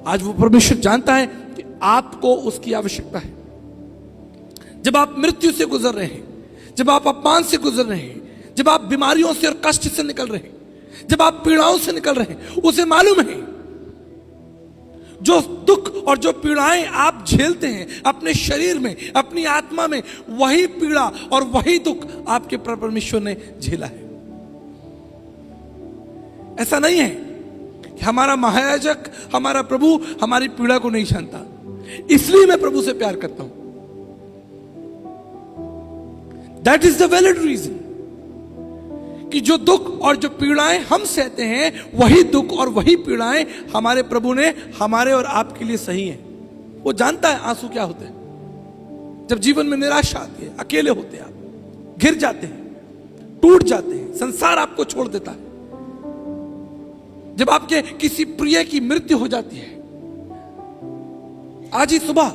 आज वो परमेश्वर जानता है कि आपको उसकी आवश्यकता है। जब आप मृत्यु से गुजर रहे हैं, जब आप अपमान से गुजर रहे हैं, जब आप बीमारियों से और कष्ट से निकल रहे हैं, जब आप पीड़ाओं से निकल रहे हैं, उसे मालूम है जो दुख और जो पीड़ाएं आप झेलते हैं अपने शरीर में, अपनी आत्मा में, वही पीड़ा और वही दुख आपके परमेश्वर ने झेला है। ऐसा नहीं है कि हमारा महायाजक, हमारा प्रभु हमारी पीड़ा को नहीं जानता, इसलिए मैं प्रभु से प्यार करता हूं। That is the valid reason कि जो दुख और जो पीड़ाएं हम सहते हैं, वही दुख और वही पीड़ाएं हमारे प्रभु ने हमारे और आपके लिए सही हैं। वो जानता है आंसू क्या होते हैं। जब जीवन में निराशा आती है, अकेले होते हैं, आप गिर जाते हैं, टूट जाते हैं, संसार आपको छोड़ देता है, जब आपके किसी प्रिय की मृत्यु हो जाती है। आज ही सुबह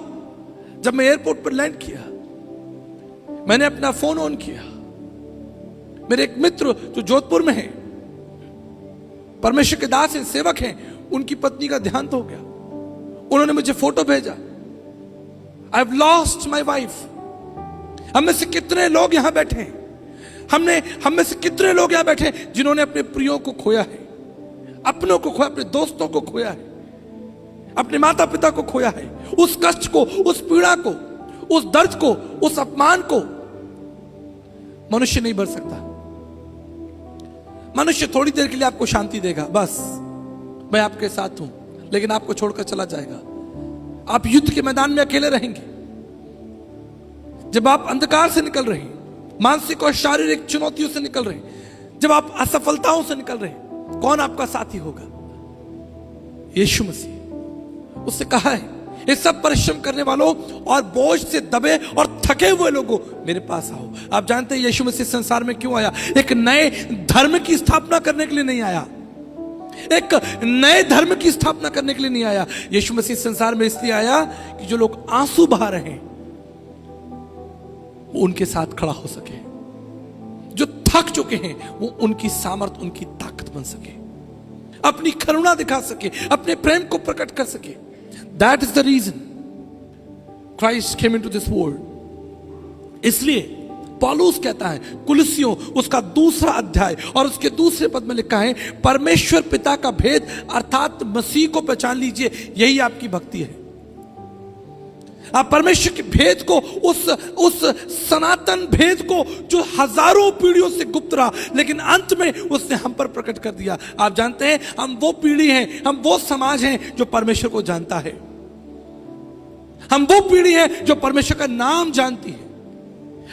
जब मैं एयरपोर्ट पर लैंड किया, मैंने अपना फोन ऑन किया। मेरे एक मित्र जो जोधपुर में है, परमेश्वर के दास हैं, सेवक हैं, उनकी पत्नी का देहांत हो गया। उन्होंने मुझे फोटो भेजा, I have lost my wife. हम में से कितने लोग यहां बैठे हैं, हम में से कितने लोग यहां बैठे हैं जिन्होंने अपने प्रियों को खोया है, अपनों को खोया, अपने दोस्तों को खोया है, अपने माता पिता को खोया है। उस कष्ट को, उस पीड़ा को, उस दर्द को, उस अपमान को मनुष्य नहीं भर सकता। मनुष्य थोड़ी देर के लिए आपको शांति देगा, बस मैं आपके साथ हूं, लेकिन आपको छोड़कर चला जाएगा। आप युद्ध के मैदान में अकेले रहेंगे। जब आप अंधकार से निकल रहे हैं, मानसिक और शारीरिक चुनौतियों से निकल रहे हैं, जब आप असफलताओं से निकल रहे हैं, कौन आपका साथी होगा? यीशु मसीह। उससे कहा है ये सब परिश्रम करने वालों और बोझ से दबे और थके हुए लोगों मेरे पास आओ। आप जानते हैं यीशु मसीह संसार में क्यों आया? एक नए धर्म की स्थापना करने के लिए नहीं आया, एक नए धर्म की स्थापना करने के लिए नहीं आया। यीशु मसीह संसार में इसलिए आया कि जो लोग आंसू बहा रहे हैं वो उनके साथ खड़ा हो सके, जो थक चुके हैं वो उनकी सामर्थ, उनकी ताकत बन सके, अपनी करुणा दिखा सके, अपने प्रेम को प्रकट कर सके। That is the reason Christ came into this world. इसलिए पौलुस कहता है कुलुस्सियों उसका 2 अध्याय और उसके 2 पद में लिखा है, परमेश्वर पिता का भेद अर्थात मसीह को पहचान लीजिए, यही आपकी भक्ति है। आप परमेश्वर के भेद को, उस सनातन भेद को जो हजारों पीढ़ियों से गुप्त रहा, लेकिन अंत में उसने हम पर प्रकट कर दिया। आप जानते हैं हम वो पीढ़ी हैं, हम वो समाज हैं जो परमेश्वर को जानता है। हम वो पीढ़ी है जो परमेश्वर का नाम जानती है।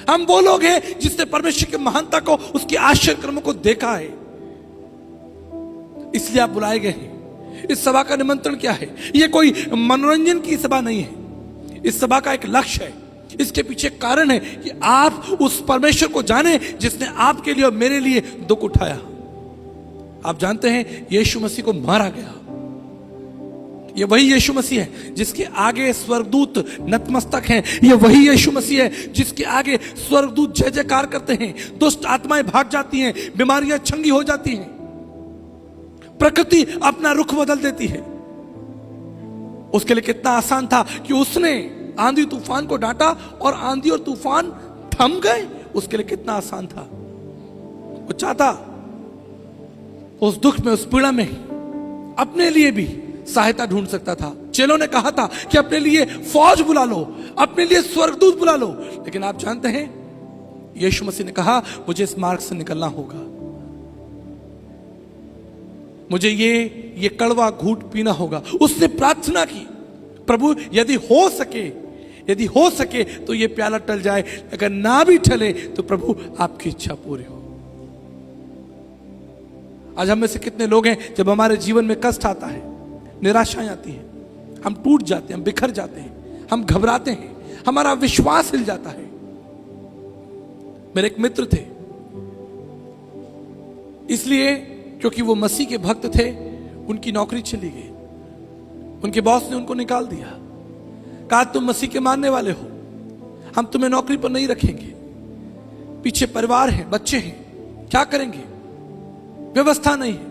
हम वो लोग हैं जिसने परमेश्वर की महानता को, उसकी आश्चर्य कर्मों को देखा है। इसलिए आप बुलाए गए हैं। इस सभा का निमंत्रण क्या है? यह कोई मनोरंजन की सभा नहीं है। इस सभा का एक लक्ष्य है, इसके पीछे कारण है कि आप उस परमेश्वर को जाने जिसने आपके लिए और मेरे लिए दुख उठाया। आप जानते हैं यीशु मसीह को मारा गया। ये वही यीशु मसीह है जिसके आगे स्वर्गदूत नतमस्तक हैं। ये वही यीशु मसीह है जिसके आगे स्वर्गदूत जय जयकार करते हैं। दुष्ट आत्माएं भाग जाती हैं, बीमारियां चंगी हो जाती हैं, प्रकृति अपना रुख बदल देती है। उसके लिए कितना आसान था कि उसने आंधी तूफान को डांटा और आंधी और तूफान थम गए। उसके लिए कितना आसान था। वो चाहता उस दुख में, उस पीड़ा में अपने लिए भी सहायता ढूंढ सकता था। चेलों ने कहा था कि अपने लिए फौज बुला लो, अपने लिए स्वर्गदूत बुला लो, लेकिन आप जानते हैं यीशु मसीह ने कहा मुझे इस मार्ग से निकलना होगा, मुझे ये कड़वा घूंट पीना होगा। उसने प्रार्थना की, प्रभु यदि हो सके तो ये प्याला टल जाए, अगर ना भी टले तो प्रभु आपकी इच्छा पूरी हो। आज हम में से कितने लोग हैं जब हमारे जीवन में कष्ट आता है, निराशाएं आती हैं, हम टूट जाते हैं, हम बिखर जाते हैं, हम घबराते हैं, हमारा विश्वास हिल जाता है। मेरे एक मित्र थे, इसलिए क्योंकि वो मसीह के भक्त थे, उनकी नौकरी चली गई। उनके बॉस ने उनको निकाल दिया, कहा तुम मसीह के मानने वाले हो, हम तुम्हें नौकरी पर नहीं रखेंगे। पीछे परिवार है, बच्चे हैं, क्या करेंगे, व्यवस्था नहीं है।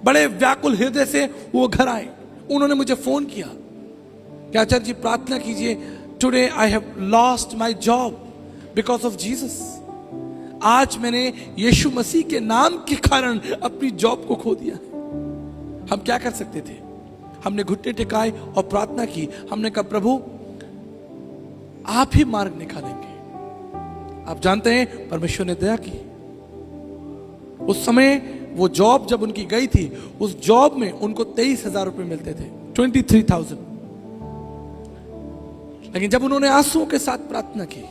बड़े व्याकुल हृदय से वो घर आए। उन्होंने मुझे फोन किया कि आचार्य जी प्रार्थना कीजिए, today I have lost my job because of Jesus. आज मैंने यीशु मसीह के नाम के कारण अपनी जॉब को खो दिया। हम क्या कर सकते थे? हमने घुटने टिकाए और प्रार्थना की। हमने कहा प्रभु आप ही मार्ग निकालेंगे। आप जानते हैं परमेश्वर ने दया की। उस समय वो जॉब जब उनकी गई थी, उस जॉब में उनको 23,000 रुपए मिलते थे, 23,000। लेकिन जब उन्होंने आंसुओं के साथ प्रार्थना की,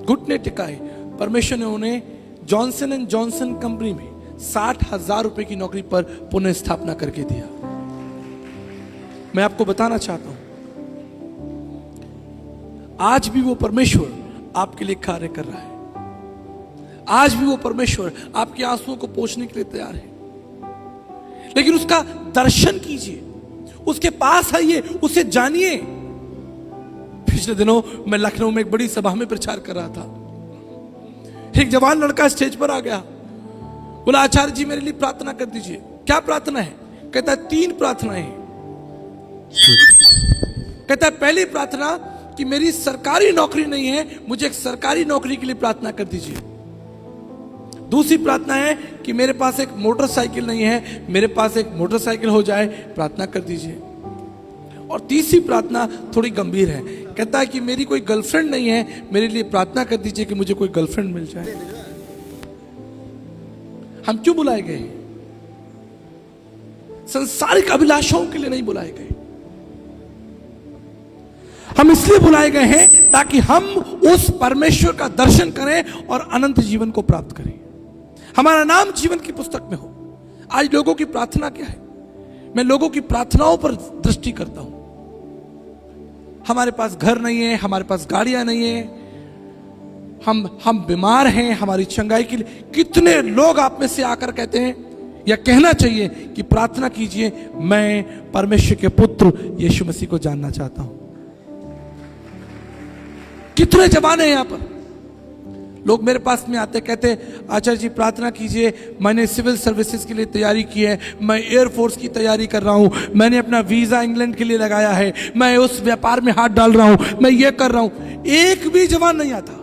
घुटने टिकाए, परमेश्वर ने उन्हें जॉनसन एंड जॉनसन कंपनी में 60,000 रुपए की नौकरी पर पुनः स्थापना करके दिया। मैं आपको बताना चाहता हूं, आज भी वो परमेश्वर आपके लिए कार्य कर रहा है। आज भी वो परमेश्वर आपके आंसुओं को पोंछने के लिए तैयार है। लेकिन उसका दर्शन कीजिए, उसके पास आइए, उसे जानिए। पिछले दिनों मैं लखनऊ में एक बड़ी सभा में प्रचार कर रहा था। एक जवान लड़का स्टेज पर आ गया, बोला आचार्य जी मेरे लिए प्रार्थना कर दीजिए। क्या प्रार्थना है? कहता है 3 प्रार्थनाएं हैं। कहता है पहली प्रार्थना कि मेरी सरकारी नौकरी नहीं है, मुझे एक सरकारी नौकरी के लिए प्रार्थना कर दीजिए। दूसरी प्रार्थना है कि मेरे पास एक मोटरसाइकिल नहीं है, मेरे पास एक मोटरसाइकिल हो जाए, प्रार्थना कर दीजिए। और तीसरी प्रार्थना थोड़ी गंभीर है, कहता है कि मेरी कोई गर्लफ्रेंड नहीं है, मेरे लिए प्रार्थना कर दीजिए कि मुझे कोई गर्लफ्रेंड मिल जाए। हम क्यों बुलाए गए? संसारिक अभिलाषाओं के लिए नहीं बुलाए गए। हम इसलिए बुलाए गए हैं ताकि हम उस परमेश्वर का दर्शन करें और अनंत जीवन को प्राप्त करें। हमारा नाम जीवन की पुस्तक में हो। आज लोगों की प्रार्थना क्या है? मैं लोगों की प्रार्थनाओं पर दृष्टि करता हूं। हमारे पास घर नहीं है, हमारे पास गाड़ियां नहीं है, हम बीमार हैं, हमारी चंगाई के लिए। कितने लोग आप में से आकर कहते हैं या कहना चाहिए कि प्रार्थना कीजिए, मैं परमेश्वर के पुत्र यीशु मसीह को जानना चाहता हूं। कितने जमाने हैं यहां पर लोग मेरे पास में आते कहते, आचार्य जी प्रार्थना कीजिए, मैंने सिविल सर्विसेज के लिए तैयारी की है, मैं एयरफोर्स की तैयारी कर रहा हूं, मैंने अपना वीजा इंग्लैंड के लिए लगाया है, मैं उस व्यापार में हाथ डाल रहा हूं, मैं ये कर रहा हूं। एक भी जवान नहीं आता,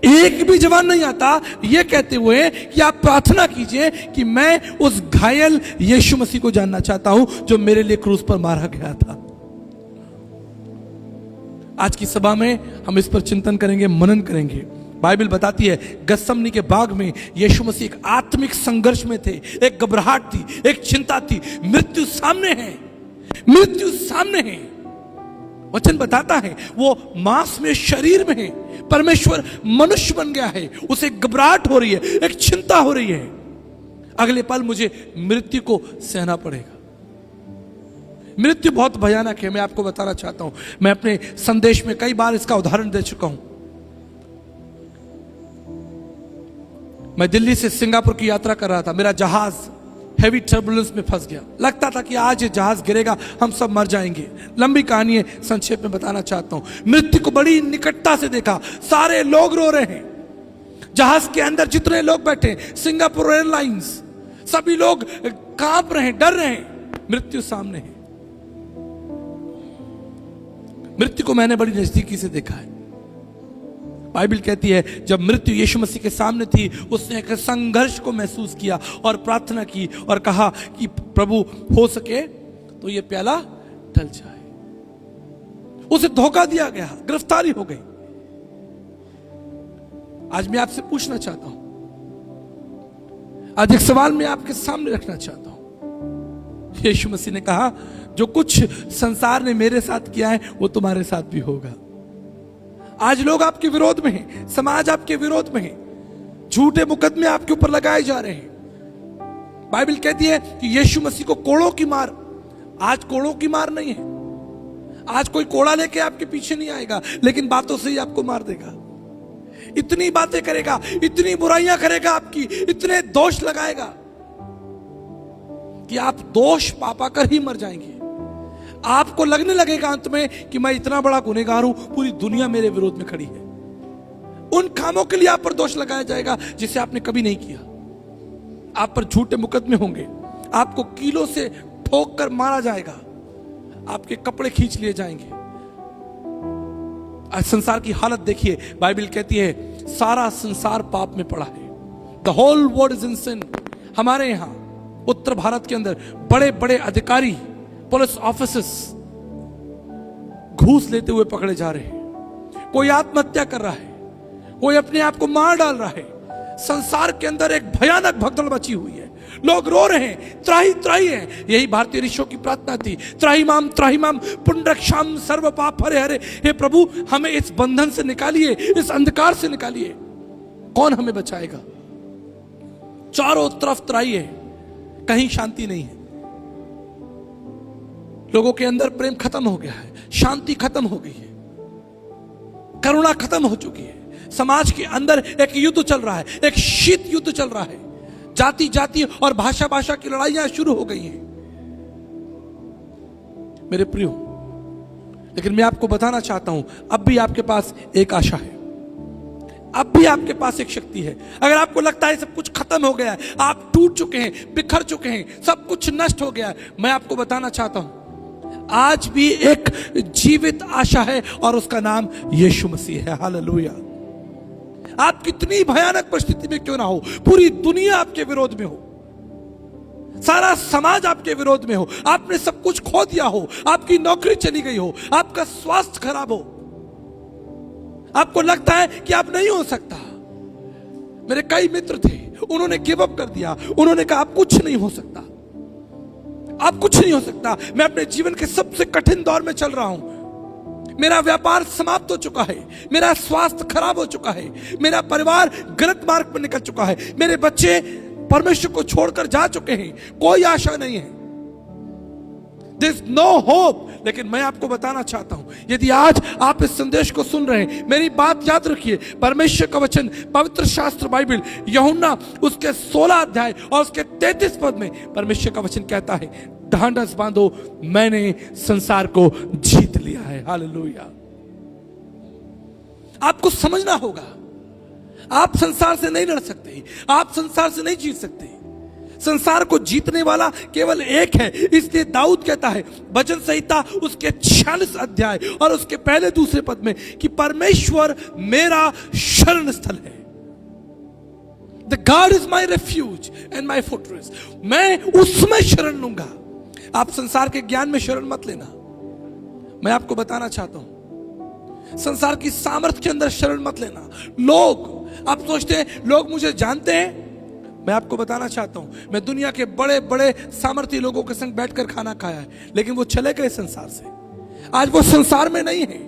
एक भी जवान नहीं आता ये कहते हुए कि आप प्रार्थना कीजिए कि मैं उस घायल यीशु मसीह को जानना चाहता हूं जो मेरे लिए क्रूस पर मारा गया था। आज की सभा में हम इस पर चिंतन करेंगे, मनन करेंगे। बाइबल बताती है गत्समनी के बाग में यीशु मसीह एक आत्मिक संघर्ष में थे, एक घबराहट थी, एक चिंता थी। मृत्यु सामने है, मृत्यु सामने है। वचन बताता है वो मांस में, शरीर में है, परमेश्वर मनुष्य बन गया है, उसे घबराहट हो रही है, एक चिंता हो रही है, अगले पल मुझे मृत्यु को सहना पड़ेगा। मृत्यु बहुत भयानक है, मैं आपको बताना चाहता हूं। मैं अपने संदेश में कई बार इसका उदाहरण दे चुका हूं। मैं दिल्ली से सिंगापुर की यात्रा कर रहा था, मेरा जहाज हेवी टर्बुलेंस में फंस गया। लगता था कि आज ये जहाज गिरेगा, हम सब मर जाएंगे। लंबी कहानी है, संक्षेप में बताना चाहता हूं। मृत्यु को बड़ी निकटता से देखा, सारे लोग रो रहे हैं। जहाज के अंदर जितने लोग बैठे, सिंगापुर एयरलाइंस, सभी लोग कांप रहे हैं, डर रहे हैं। मृत्यु सामने है। मृत्यु को मैंने बड़ी नजदीकी से देखा है। बाइबल कहती है जब मृत्यु यीशु मसीह के सामने थी, उसने एक संघर्ष को महसूस किया और प्रार्थना की और कहा कि प्रभु हो सके तो ये प्याला टल जाए। उसे धोखा दिया गया, गिरफ्तारी हो गई। आज मैं आपसे पूछना चाहता हूं, आज एक सवाल मैं आपके सामने रखना चाहता हूं। यीशु मसीह ने कहा जो कुछ संसार ने मेरे साथ किया है वो तुम्हारे साथ भी होगा। आज लोग आपके विरोध में हैं, समाज आपके विरोध में है, झूठे मुकदमे आपके ऊपर लगाए जा रहे हैं। बाइबल कहती है कि यीशु मसीह को कोड़ों की मार, आज कोड़ों की मार नहीं है। आज कोई कोड़ा लेके आपके पीछे नहीं आएगा, लेकिन बातों से ही आपको मार देगा। इतनी बातें करेगा, इतनी बुराइयां करेगा आपकी, इतने दोष लगाएगा कि आप दोष पा कर ही मर जाएंगे। आपको लगने लगेगा अंत में कि मैं इतना बड़ा गुनहगार हूं, पूरी दुनिया मेरे विरोध में खड़ी है। उन कामों के लिए आप पर दोष लगाया जाएगा जिसे आपने कभी नहीं किया। आप पर झूठे मुकदमे होंगे, आपको कीलों से ठोक कर मारा जाएगा, आपके कपड़े खींच लिए जाएंगे। आज संसार की हालत देखिए, बाइबल कहती है सारा संसार पाप में पड़ा है। The whole world is in sin. हमारे यहां उत्तर भारत के अंदर बड़े बड़े अधिकारी, पुलिस ऑफिसर्स घूस लेते हुए पकड़े जा रहे हैं। कोई आत्महत्या कर रहा है, कोई अपने आप को मार डाल रहा है। संसार के अंदर एक भयानक भगदड़ मची हुई है। लोग रो रहे हैं, त्राही त्राही है। यही भारतीय ऋषियों की प्रार्थना थी, त्राहिमाम पुंडरक्षाम सर्व पाप हरे हरे। हे प्रभु हमें इस बंधन से निकालिए, इस अंधकार से निकालिए। कौन हमें बचाएगा? चारों तरफ त्राही है, कहीं शांति नहीं है। लोगों के अंदर प्रेम खत्म हो गया है, शांति खत्म हो गई है, करुणा खत्म हो चुकी है। समाज के अंदर एक युद्ध चल रहा है, एक शीत युद्ध चल रहा है। जाति जाति और भाषा भाषा की लड़ाइयां शुरू हो गई हैं मेरे प्रियो। लेकिन मैं आपको बताना चाहता हूं, अब भी आपके पास एक आशा है, अब भी आपके पास एक शक्ति है। अगर आपको लगता है सब कुछ खत्म हो गया है, आप टूट चुके हैं, बिखर चुके हैं, सब कुछ नष्ट हो गया है, मैं आपको बताना चाहता हूं आज भी एक जीवित आशा है और उसका नाम यीशु मसीह है। हालेलुया। आप कितनी भयानक परिस्थिति में क्यों ना हो, पूरी दुनिया आपके विरोध में हो, सारा समाज आपके विरोध में हो, आपने सब कुछ खो दिया हो, आपकी नौकरी चली गई हो, आपका स्वास्थ्य खराब हो, आपको लगता है कि आप नहीं हो सकता। मेरे कई मित्र थे, उन्होंने गिव अप कर दिया, उन्होंने कहा आप कुछ नहीं हो सकता, आप कुछ नहीं हो सकता। मैं अपने जीवन के सबसे कठिन दौर में चल रहा हूं, मेरा व्यापार समाप्त हो चुका है, मेरा स्वास्थ्य खराब हो चुका है, मेरा परिवार गलत मार्ग पर निकल चुका है, मेरे बच्चे परमेश्वर को छोड़कर जा चुके हैं, कोई आशा नहीं है। There's no hope. लेकिन मैं आपको बताना चाहता हूं, यदि आज आप इस संदेश को सुन रहे हैं, मेरी बात याद रखिए। परमेश्वर का वचन, पवित्र शास्त्र बाइबल, यूहन्ना उसके 16 अध्याय और उसके 33 पद में परमेश्वर का वचन कहता है, ढांढस बांधो, मैंने संसार को जीत लिया है। हालेलुया। आपको समझना होगा, आप संसार से नहीं लड़ सकते, आप संसार से नहीं जीत सकते। संसार को जीतने वाला केवल एक है। इसलिए दाऊद कहता है भजन संहिता उसके 46 अध्याय और उसके पहले दूसरे पद में कि परमेश्वर मेरा शरण स्थल है। The God is my refuge and my fortress. मैं उसमें शरण लूंगा। आप संसार के ज्ञान में शरण मत लेना। मैं आपको बताना चाहता हूं, संसार की सामर्थ्य के अंदर शरण मत लेना। लोग, आप सोचते हैं लोग मुझे जानते हैं। मैं आपको बताना चाहता हूं, मैं दुनिया के बड़े बड़े सामर्थ्य लोगों के संग बैठकर खाना खाया है, लेकिन वो चले गए संसार से। आज वो संसार में नहीं है।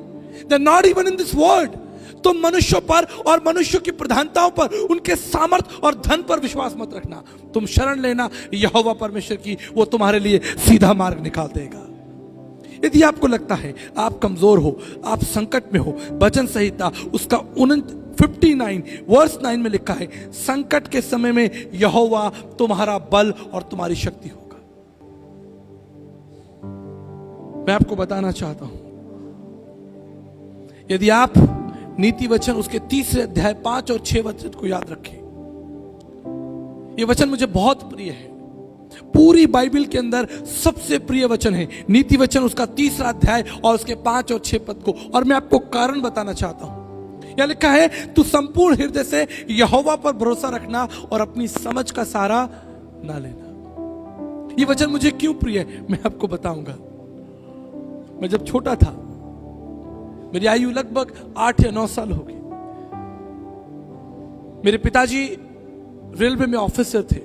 They're not even in this world. तुम मनुष्यों पर और मनुष्यों की प्रधानताओं पर, उनके सामर्थ्य और धन पर विश्वास मत रखना। तुम शरण लेना यहोवा परमेश्वर की, वो तुम्हारे लिए सीधा मार्ग निकाल देगा। यदि आपको लगता है आप कमजोर हो, आप संकट में हो, भजन संहिता उसका 59 वर्स 9 में लिखा है, संकट के समय में यहोवा तुम्हारा बल और तुम्हारी शक्ति होगा। मैं आपको बताना चाहता हूं, यदि आप नीति वचन उसके 3 अध्याय 5 और 6 वचन को याद रखें, यह वचन मुझे बहुत प्रिय है। पूरी बाइबल के अंदर सबसे प्रिय वचन है नीति वचन उसका 3 अध्याय और उसके 5 और 6 पद को। और मैं आपको कारण बताना चाहता हूं। यह लिखा है, तू संपूर्ण हृदय से यहोवा पर भरोसा रखना और अपनी समझ का सहारा ना लेना। यह वचन मुझे क्यों प्रिय है, मैं आपको बताऊंगा। मैं जब छोटा था, मेरी आयु लगभग 8 या 9 साल होगी। मेरे पिताजी रेलवे में ऑफिसर थे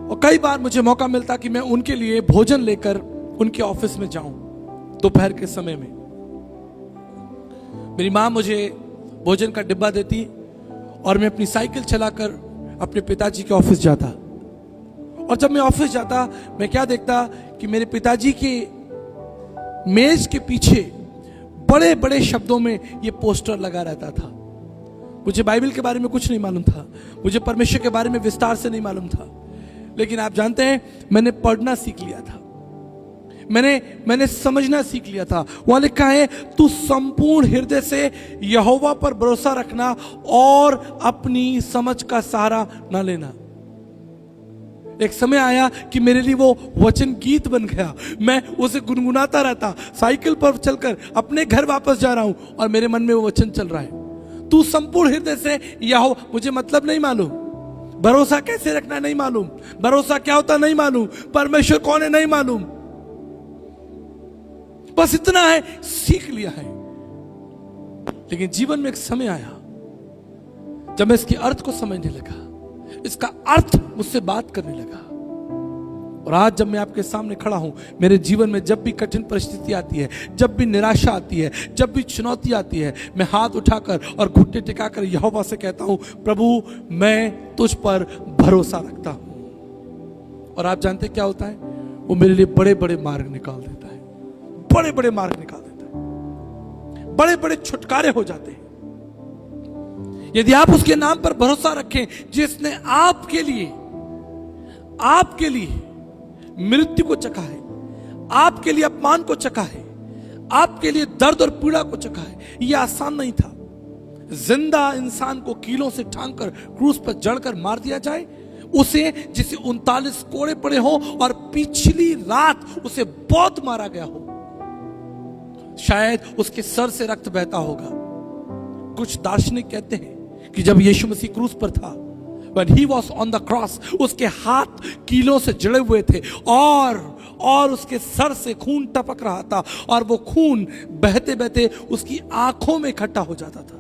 और कई बार मुझे मौका मिलता कि मैं उनके लिए भोजन लेकर उनके ऑफिस में जाऊं दोपहर के समय में। मेरी मां मुझे भोजन का डिब्बा देती और मैं अपनी साइकिल चलाकर अपने पिताजी के ऑफिस जाता। और जब मैं ऑफिस जाता, मैं क्या देखता कि मेरे पिताजी के मेज के पीछे बड़े बड़े शब्दों में यह पोस्टर लगा रहता था। मुझे बाइबल के बारे में कुछ नहीं मालूम था, मुझे परमेश्वर के बारे में विस्तार से नहीं मालूम था, लेकिन आप जानते हैं मैंने पढ़ना सीख लिया था, मैंने समझना सीख लिया था। वहां लिखा है, तू संपूर्ण हृदय से यहोवा पर भरोसा रखना और अपनी समझ का सहारा ना लेना। एक समय आया कि मेरे लिए वो वचन गीत बन गया। मैं उसे गुनगुनाता रहता, साइकिल पर चलकर अपने घर वापस जा रहा हूं और मेरे मन में वो वचन चल रहा है, तू संपूर्ण हृदय से यहोवा। मुझे मतलब नहीं मालूम, भरोसा कैसे रखना नहीं मालूम, भरोसा क्या होता नहीं मालूम, परमेश्वर कौन है नहीं मालूम, बस इतना है, सीख लिया है। लेकिन जीवन में एक समय आया जब मैं इसके अर्थ को समझने लगा, इसका अर्थ मुझसे बात करने लगा। और आज जब मैं आपके सामने खड़ा हूं, मेरे जीवन में जब भी कठिन परिस्थिति आती है, जब भी निराशा आती है, जब भी चुनौती आती है, मैं हाथ उठाकर और घुटने टिकाकर यहोवा से कहता हूं, प्रभु मैं तुझ पर भरोसा रखता हूं। और आप जानते क्या होता है, वो मेरे लिए बड़े बड़े मार्ग निकाल देता है, बड़े बड़े मार्ग निकाल देता है, बड़े बड़े छुटकारे हो जाते हैं। यदि आप उसके नाम पर भरोसा रखें, जिसने आपके लिए मृत्यु को चखा है, आपके लिए अपमान को चखा है, आपके लिए दर्द और पीड़ा को चखा है। यह आसान नहीं था। जिंदा इंसान को कीलों से टांगकर क्रूस पर जड़कर मार दिया जाए, उसे जिसे 39 कोड़े पड़े हो और पिछली रात उसे बहुत मारा गया हो, शायद उसके सर से रक्त बहता होगा। कुछ दार्शनिक कहते हैं कि जब यीशु मसीह क्रूस पर था, when he was on the cross, उसके हाथ कीलों से जड़े हुए थे और उसके सर से खून टपक रहा था और वो खून बहते बहते उसकी आंखों में इकट्ठा हो जाता था।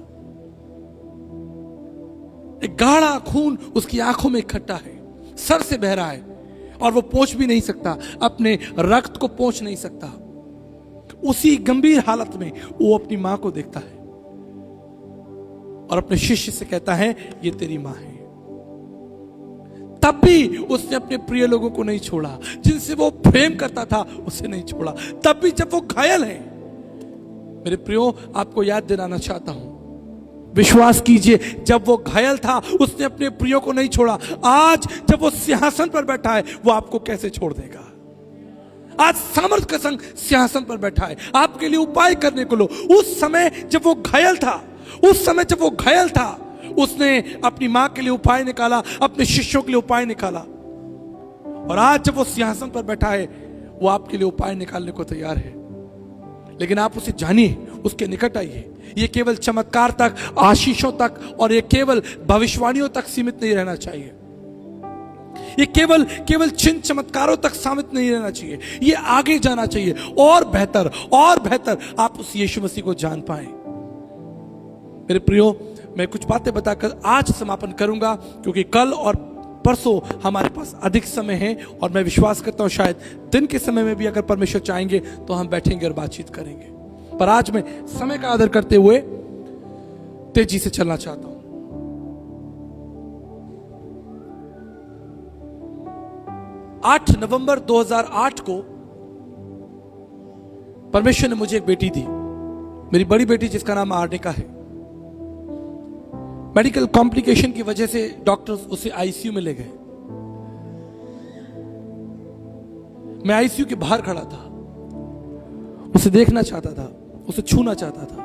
एक गाढ़ा खून उसकी आंखों में इकट्ठा है, सर से बह रहा है और वो पोंछ भी नहीं सकता, अपने रक्त को पोंछ नहीं सकता। उसी गंभीर हालत में वो अपनी मां को देखता है और अपने शिष्य से कहता है, ये तेरी मां है। तब भी उसने अपने प्रिय लोगों को नहीं छोड़ा, जिनसे वो प्रेम करता था उसे नहीं छोड़ा, तब भी जब वो घायल है। मेरे प्रियो, आपको याद दिलाना चाहता हूं, विश्वास कीजिए, जब वो घायल था उसने अपने प्रियो को नहीं छोड़ा। आज जब वो सिंहासन पर बैठा है, वो आपको कैसे छोड़ देगा? आज सामर्थ के संग सिंहासन पर बैठा है, आपके लिए उपाय करने को लो। उस समय जब वो घायल था, उसने अपनी मां के लिए उपाय निकाला, अपने शिष्यों के लिए उपाय निकाला। और आज जब वो सिंहासन पर बैठा है, वो आपके लिए उपाय निकालने को तैयार है। लेकिन आप उसे जानिए, उसके निकट आइए। ये केवल चमत्कार तक, आशीषों तक और ये केवल भविष्यवाणियों तक सीमित नहीं रहना चाहिए। ये केवल चिन्ह चमत्कारों तक सीमित नहीं रहना चाहिए। ये आगे जाना चाहिए, और बेहतर आप उस यीशु मसीह को जान पाए। मेरे प्रियो, मैं कुछ बातें बताकर आज समापन करूंगा, क्योंकि कल और परसों हमारे पास अधिक समय है, और मैं विश्वास करता हूं शायद दिन के समय में भी अगर परमेश्वर चाहेंगे तो हम बैठेंगे और बातचीत करेंगे। पर आज मैं समय का आदर करते हुए तेजी से चलना चाहता हूं। 8 नवंबर 2008 को परमेश्वर ने मुझे एक बेटी दी, मेरी बड़ी बेटी, जिसका नाम आर्निका है। मेडिकल कॉम्प्लिकेशन की वजह से डॉक्टर्स उसे आईसीयू में ले गए। मैं आईसीयू के बाहर खड़ा था, उसे देखना चाहता था, उसे छूना चाहता था।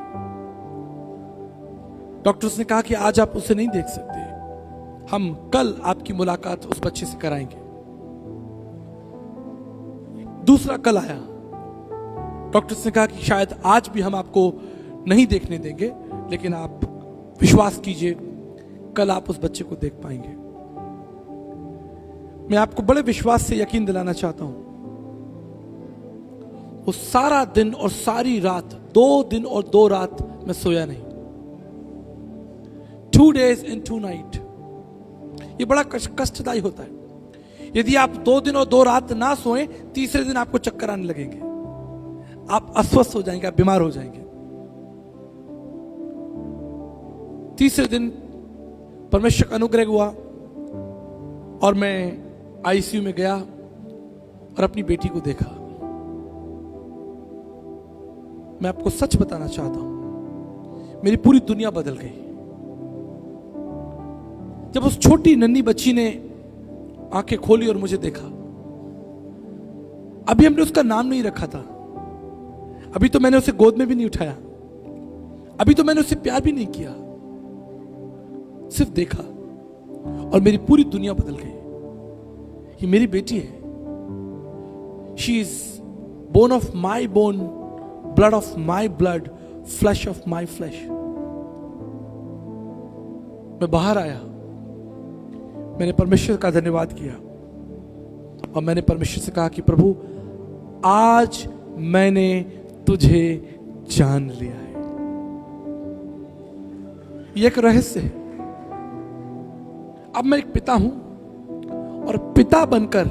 डॉक्टर्स ने कहा कि आज आप उसे नहीं देख सकते, हम कल आपकी मुलाकात उस बच्चे से कराएंगे। दूसरा कल आया, डॉक्टर्स ने कहा कि शायद आज भी हम आपको नहीं देखने देंगे, लेकिन आप विश्वास कीजिए, कल आप उस बच्चे को देख पाएंगे। मैं आपको बड़े विश्वास से यकीन दिलाना चाहता हूं, वो सारा दिन और सारी रात, 2 दिन और 2 रात मैं सोया नहीं। 2 days and 2 nights। ये बड़ा कष्टदायी होता है। यदि आप 2 दिन और 2 रात ना सोएं, तीसरे दिन आपको चक्कर आने लगेंगे, आप अस्वस्थ हो जाएंगे, आप बीमार हो जाएंगे। तीसरे दिन परमेश्वर का अनुग्रह हुआ और मैं आईसीयू में गया और अपनी बेटी को देखा। मैं आपको सच बताना चाहता हूं, मेरी पूरी दुनिया बदल गई। जब उस छोटी नन्ही बच्ची ने आंखें खोली और मुझे देखा, अभी हमने उसका नाम नहीं रखा था, अभी तो मैंने उसे गोद में भी नहीं उठाया, अभी तो मैंने उसे प्यार भी नहीं किया, सिर्फ देखा और मेरी पूरी दुनिया बदल गई। ये मेरी बेटी है, she is bone of my bone, blood of my blood, flash of my flash. मैं बाहर आया, मैंने परमेश्वर का धन्यवाद किया और मैंने परमेश्वर से कहा कि प्रभु, आज मैंने तुझे जान लिया है। यह एक रहस्य है। अब मैं एक पिता हूं और पिता बनकर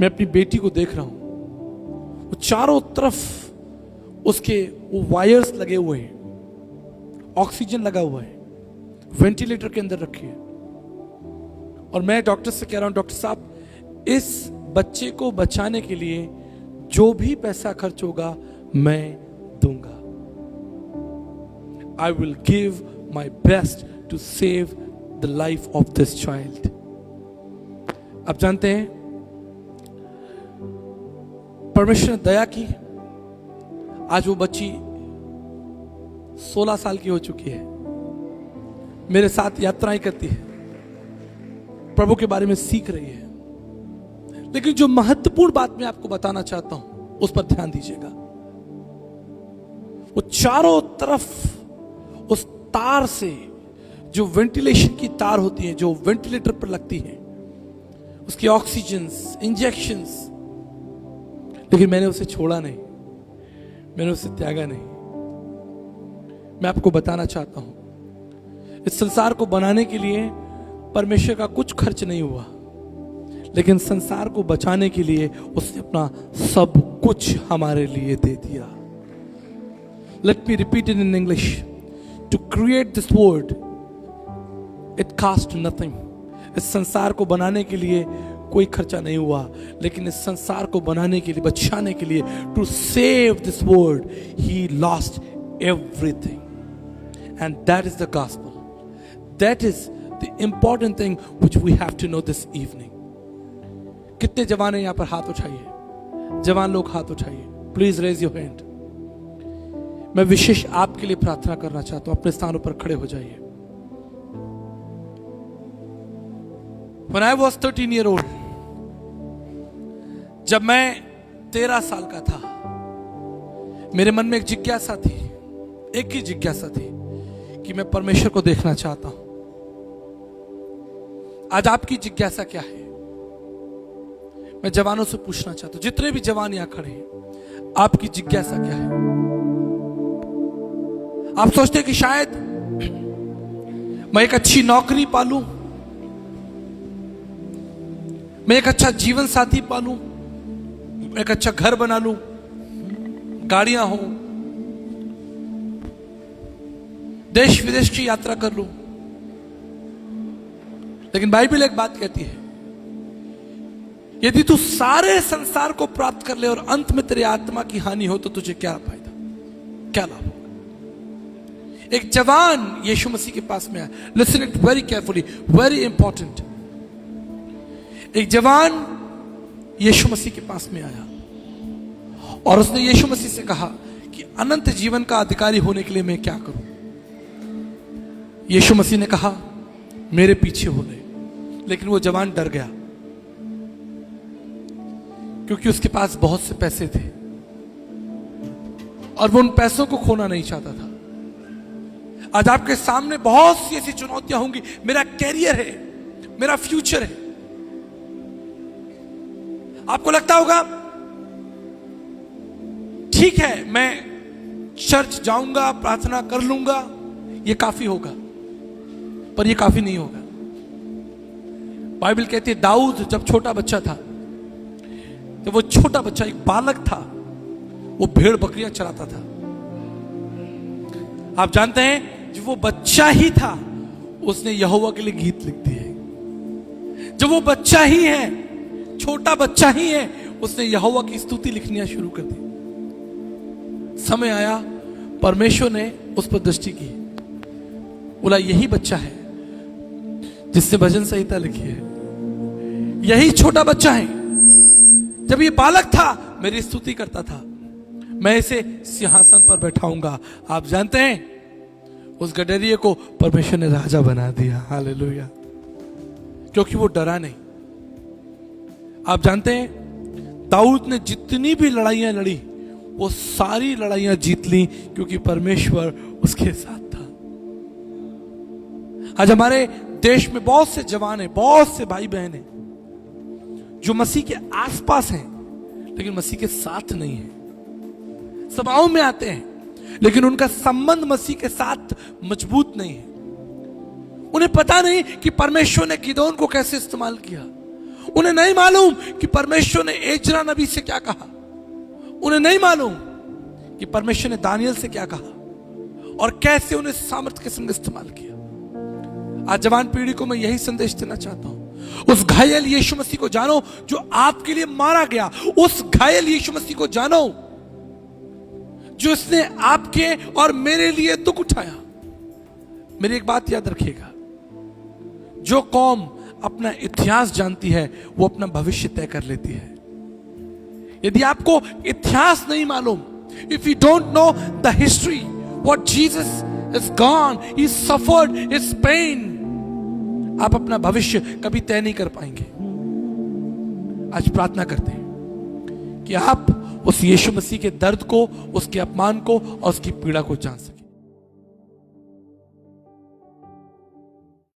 मैं अपनी बेटी को देख रहा हूं। वो चारों तरफ उसके वो वायर्स लगे हुए हैं, ऑक्सीजन लगा हुआ है, वेंटिलेटर के अंदर रखी है। और मैं डॉक्टर से कह रहा हूं, डॉक्टर साहब, इस बच्चे को बचाने के लिए जो भी पैसा खर्च होगा मैं दूंगा। I will give my best to save the life of this child. आप जानते हैं, परमेश्वर ने दया की, आज वो बच्ची 16 साल की हो चुकी है, मेरे साथ यात्राएं करती है, प्रभु के बारे में सीख रही है। लेकिन जो महत्वपूर्ण बात मैं आपको बताना चाहता हूं, उस पर ध्यान दीजिएगा। वो चारों तरफ उस तार से, जो वेंटिलेशन की तार होती है, जो वेंटिलेटर पर लगती है, उसकी ऑक्सीजन्स, इंजेक्शंस, लेकिन मैंने उसे छोड़ा नहीं, मैंने उसे त्यागा नहीं। मैं आपको बताना चाहता हूं, इस संसार को बनाने के लिए परमेश्वर का कुछ खर्च नहीं हुआ, लेकिन संसार को बचाने के लिए उसने अपना सब कुछ हमारे लिए दे दिया। Let me repeat it in English. To create this world, it cost nothing. इस संसार को बनाने के लिए कोई खर्चा नहीं हुआ, लेकिन इस संसार को बनाने के लिए, बचाने के लिए, to save this world, he lost everything. And that is the gospel. That is the important thing which we have to know this evening. कितने जवान हैं यहां पर? हाथ उठाइए, जवान लोग हाथ उठाइए, प्लीज रेज योर हैंड। मैं विशेष आपके लिए प्रार्थना करना चाहता हूं, अपने स्थानों पर खड़े हो जाइए। When I was 13-year-old, जब मैं 13 साल का था, मेरे मन में एक जिज्ञासा थी, एक ही जिज्ञासा थी कि मैं परमेश्वर को देखना चाहता हूं। आज आपकी जिज्ञासा क्या है? मैं जवानों से पूछना चाहता हूं, जितने भी जवान यहां खड़े हैं, आपकी जिज्ञासा क्या है? आप सोचते हैं कि शायद मैं एक अच्छी नौकरी पालूं, मैं एक अच्छा जीवन साथी पालूं, एक अच्छा घर बना लूं, गाड़ियां हो, देश विदेश की यात्रा कर लूं। लेकिन बाइबल एक बात कहती है, यदि तू सारे संसार को प्राप्त कर ले और अंत में तेरी आत्मा की हानि हो तो तुझे क्या फायदा, क्या लाभ होगा? एक जवान यीशु मसीह के पास में आया। Listen it very carefully, very important. एक जवान यीशु मसीह के पास में आया और उसने यीशु मसीह से कहा कि अनंत जीवन का अधिकारी होने के लिए मैं क्या करूं? यीशु मसीह ने कहा मेरे पीछे हो ले। लेकिन वो जवान डर गया, क्योंकि उसके पास बहुत से पैसे थे और वो उन पैसों को खोना नहीं चाहता था। आज आपके सामने बहुत सी ऐसी चुनौतियां होंगी। मेरा कैरियर है, मेरा फ्यूचर है। आपको लगता होगा ठीक है, मैं चर्च जाऊंगा, प्रार्थना कर लूंगा, ये काफी होगा, पर ये काफी नहीं होगा। बाइबल कहती है दाऊद जब छोटा बच्चा था, जब वो छोटा बच्चा, एक बालक था, वो भेड़ बकरियां चराता था। आप जानते हैं, जब वो बच्चा ही था उसने यहोवा के लिए गीत लिख दिए। जब वो बच्चा ही है, छोटा बच्चा ही है, उसने यहोवा की स्तुति लिखनी शुरू कर दी। समय आया, परमेश्वर ने उस पर दृष्टि की, बोला यही बच्चा है जिसने भजन संहिता लिखी है, यही छोटा बच्चा है। जब ये बालक था मेरी स्तुति करता था, मैं इसे सिंहासन पर बैठाऊंगा। आप जानते हैं उस गडरिये को परमेश्वर ने राजा बना दिया। हालेलुया। क्योंकि वो डरा नहीं। आप जानते हैं दाऊद ने जितनी भी लड़ाइयां लड़ी, वो सारी लड़ाइयां जीत ली, क्योंकि परमेश्वर उसके साथ था। आज हमारे देश में बहुत से जवान हैं, बहुत से भाई बहन हैं जो मसीह के आसपास हैं, लेकिन मसीह के साथ नहीं है। सभाओं में आते हैं, लेकिन उनका संबंध मसीह के साथ मजबूत नहीं है। उन्हें पता नहीं कि परमेश्वर ने गिदोन को कैसे इस्तेमाल किया। उन्हें नहीं मालूम कि परमेश्वर ने एजरा नबी से क्या कहा। उन्हें नहीं मालूम कि परमेश्वर ने दानियल से क्या कहा और कैसे उन्हें सामर्थ्य के संग इस्तेमाल किया। आज जवान पीढ़ी को मैं यही संदेश देना चाहता हूं, उस घायल यीशु मसीह को जानो जो आपके लिए मारा गया। उस घायल यीशु मसीह को जानो जो इसने आपके और मेरे लिए दुख उठाया। मेरी एक बात याद रखिएगा, जो कौम अपना इतिहास जानती है वो अपना भविष्य तय कर लेती है। यदि आपको इतिहास नहीं मालूम, if you don't know the history, what Jesus is gone, he suffered his pain, आप अपना भविष्य कभी तय नहीं कर पाएंगे। आज प्रार्थना करते हैं कि आप उस यीशु मसीह के दर्द को, उसके अपमान को और उसकी पीड़ा को जान सकें।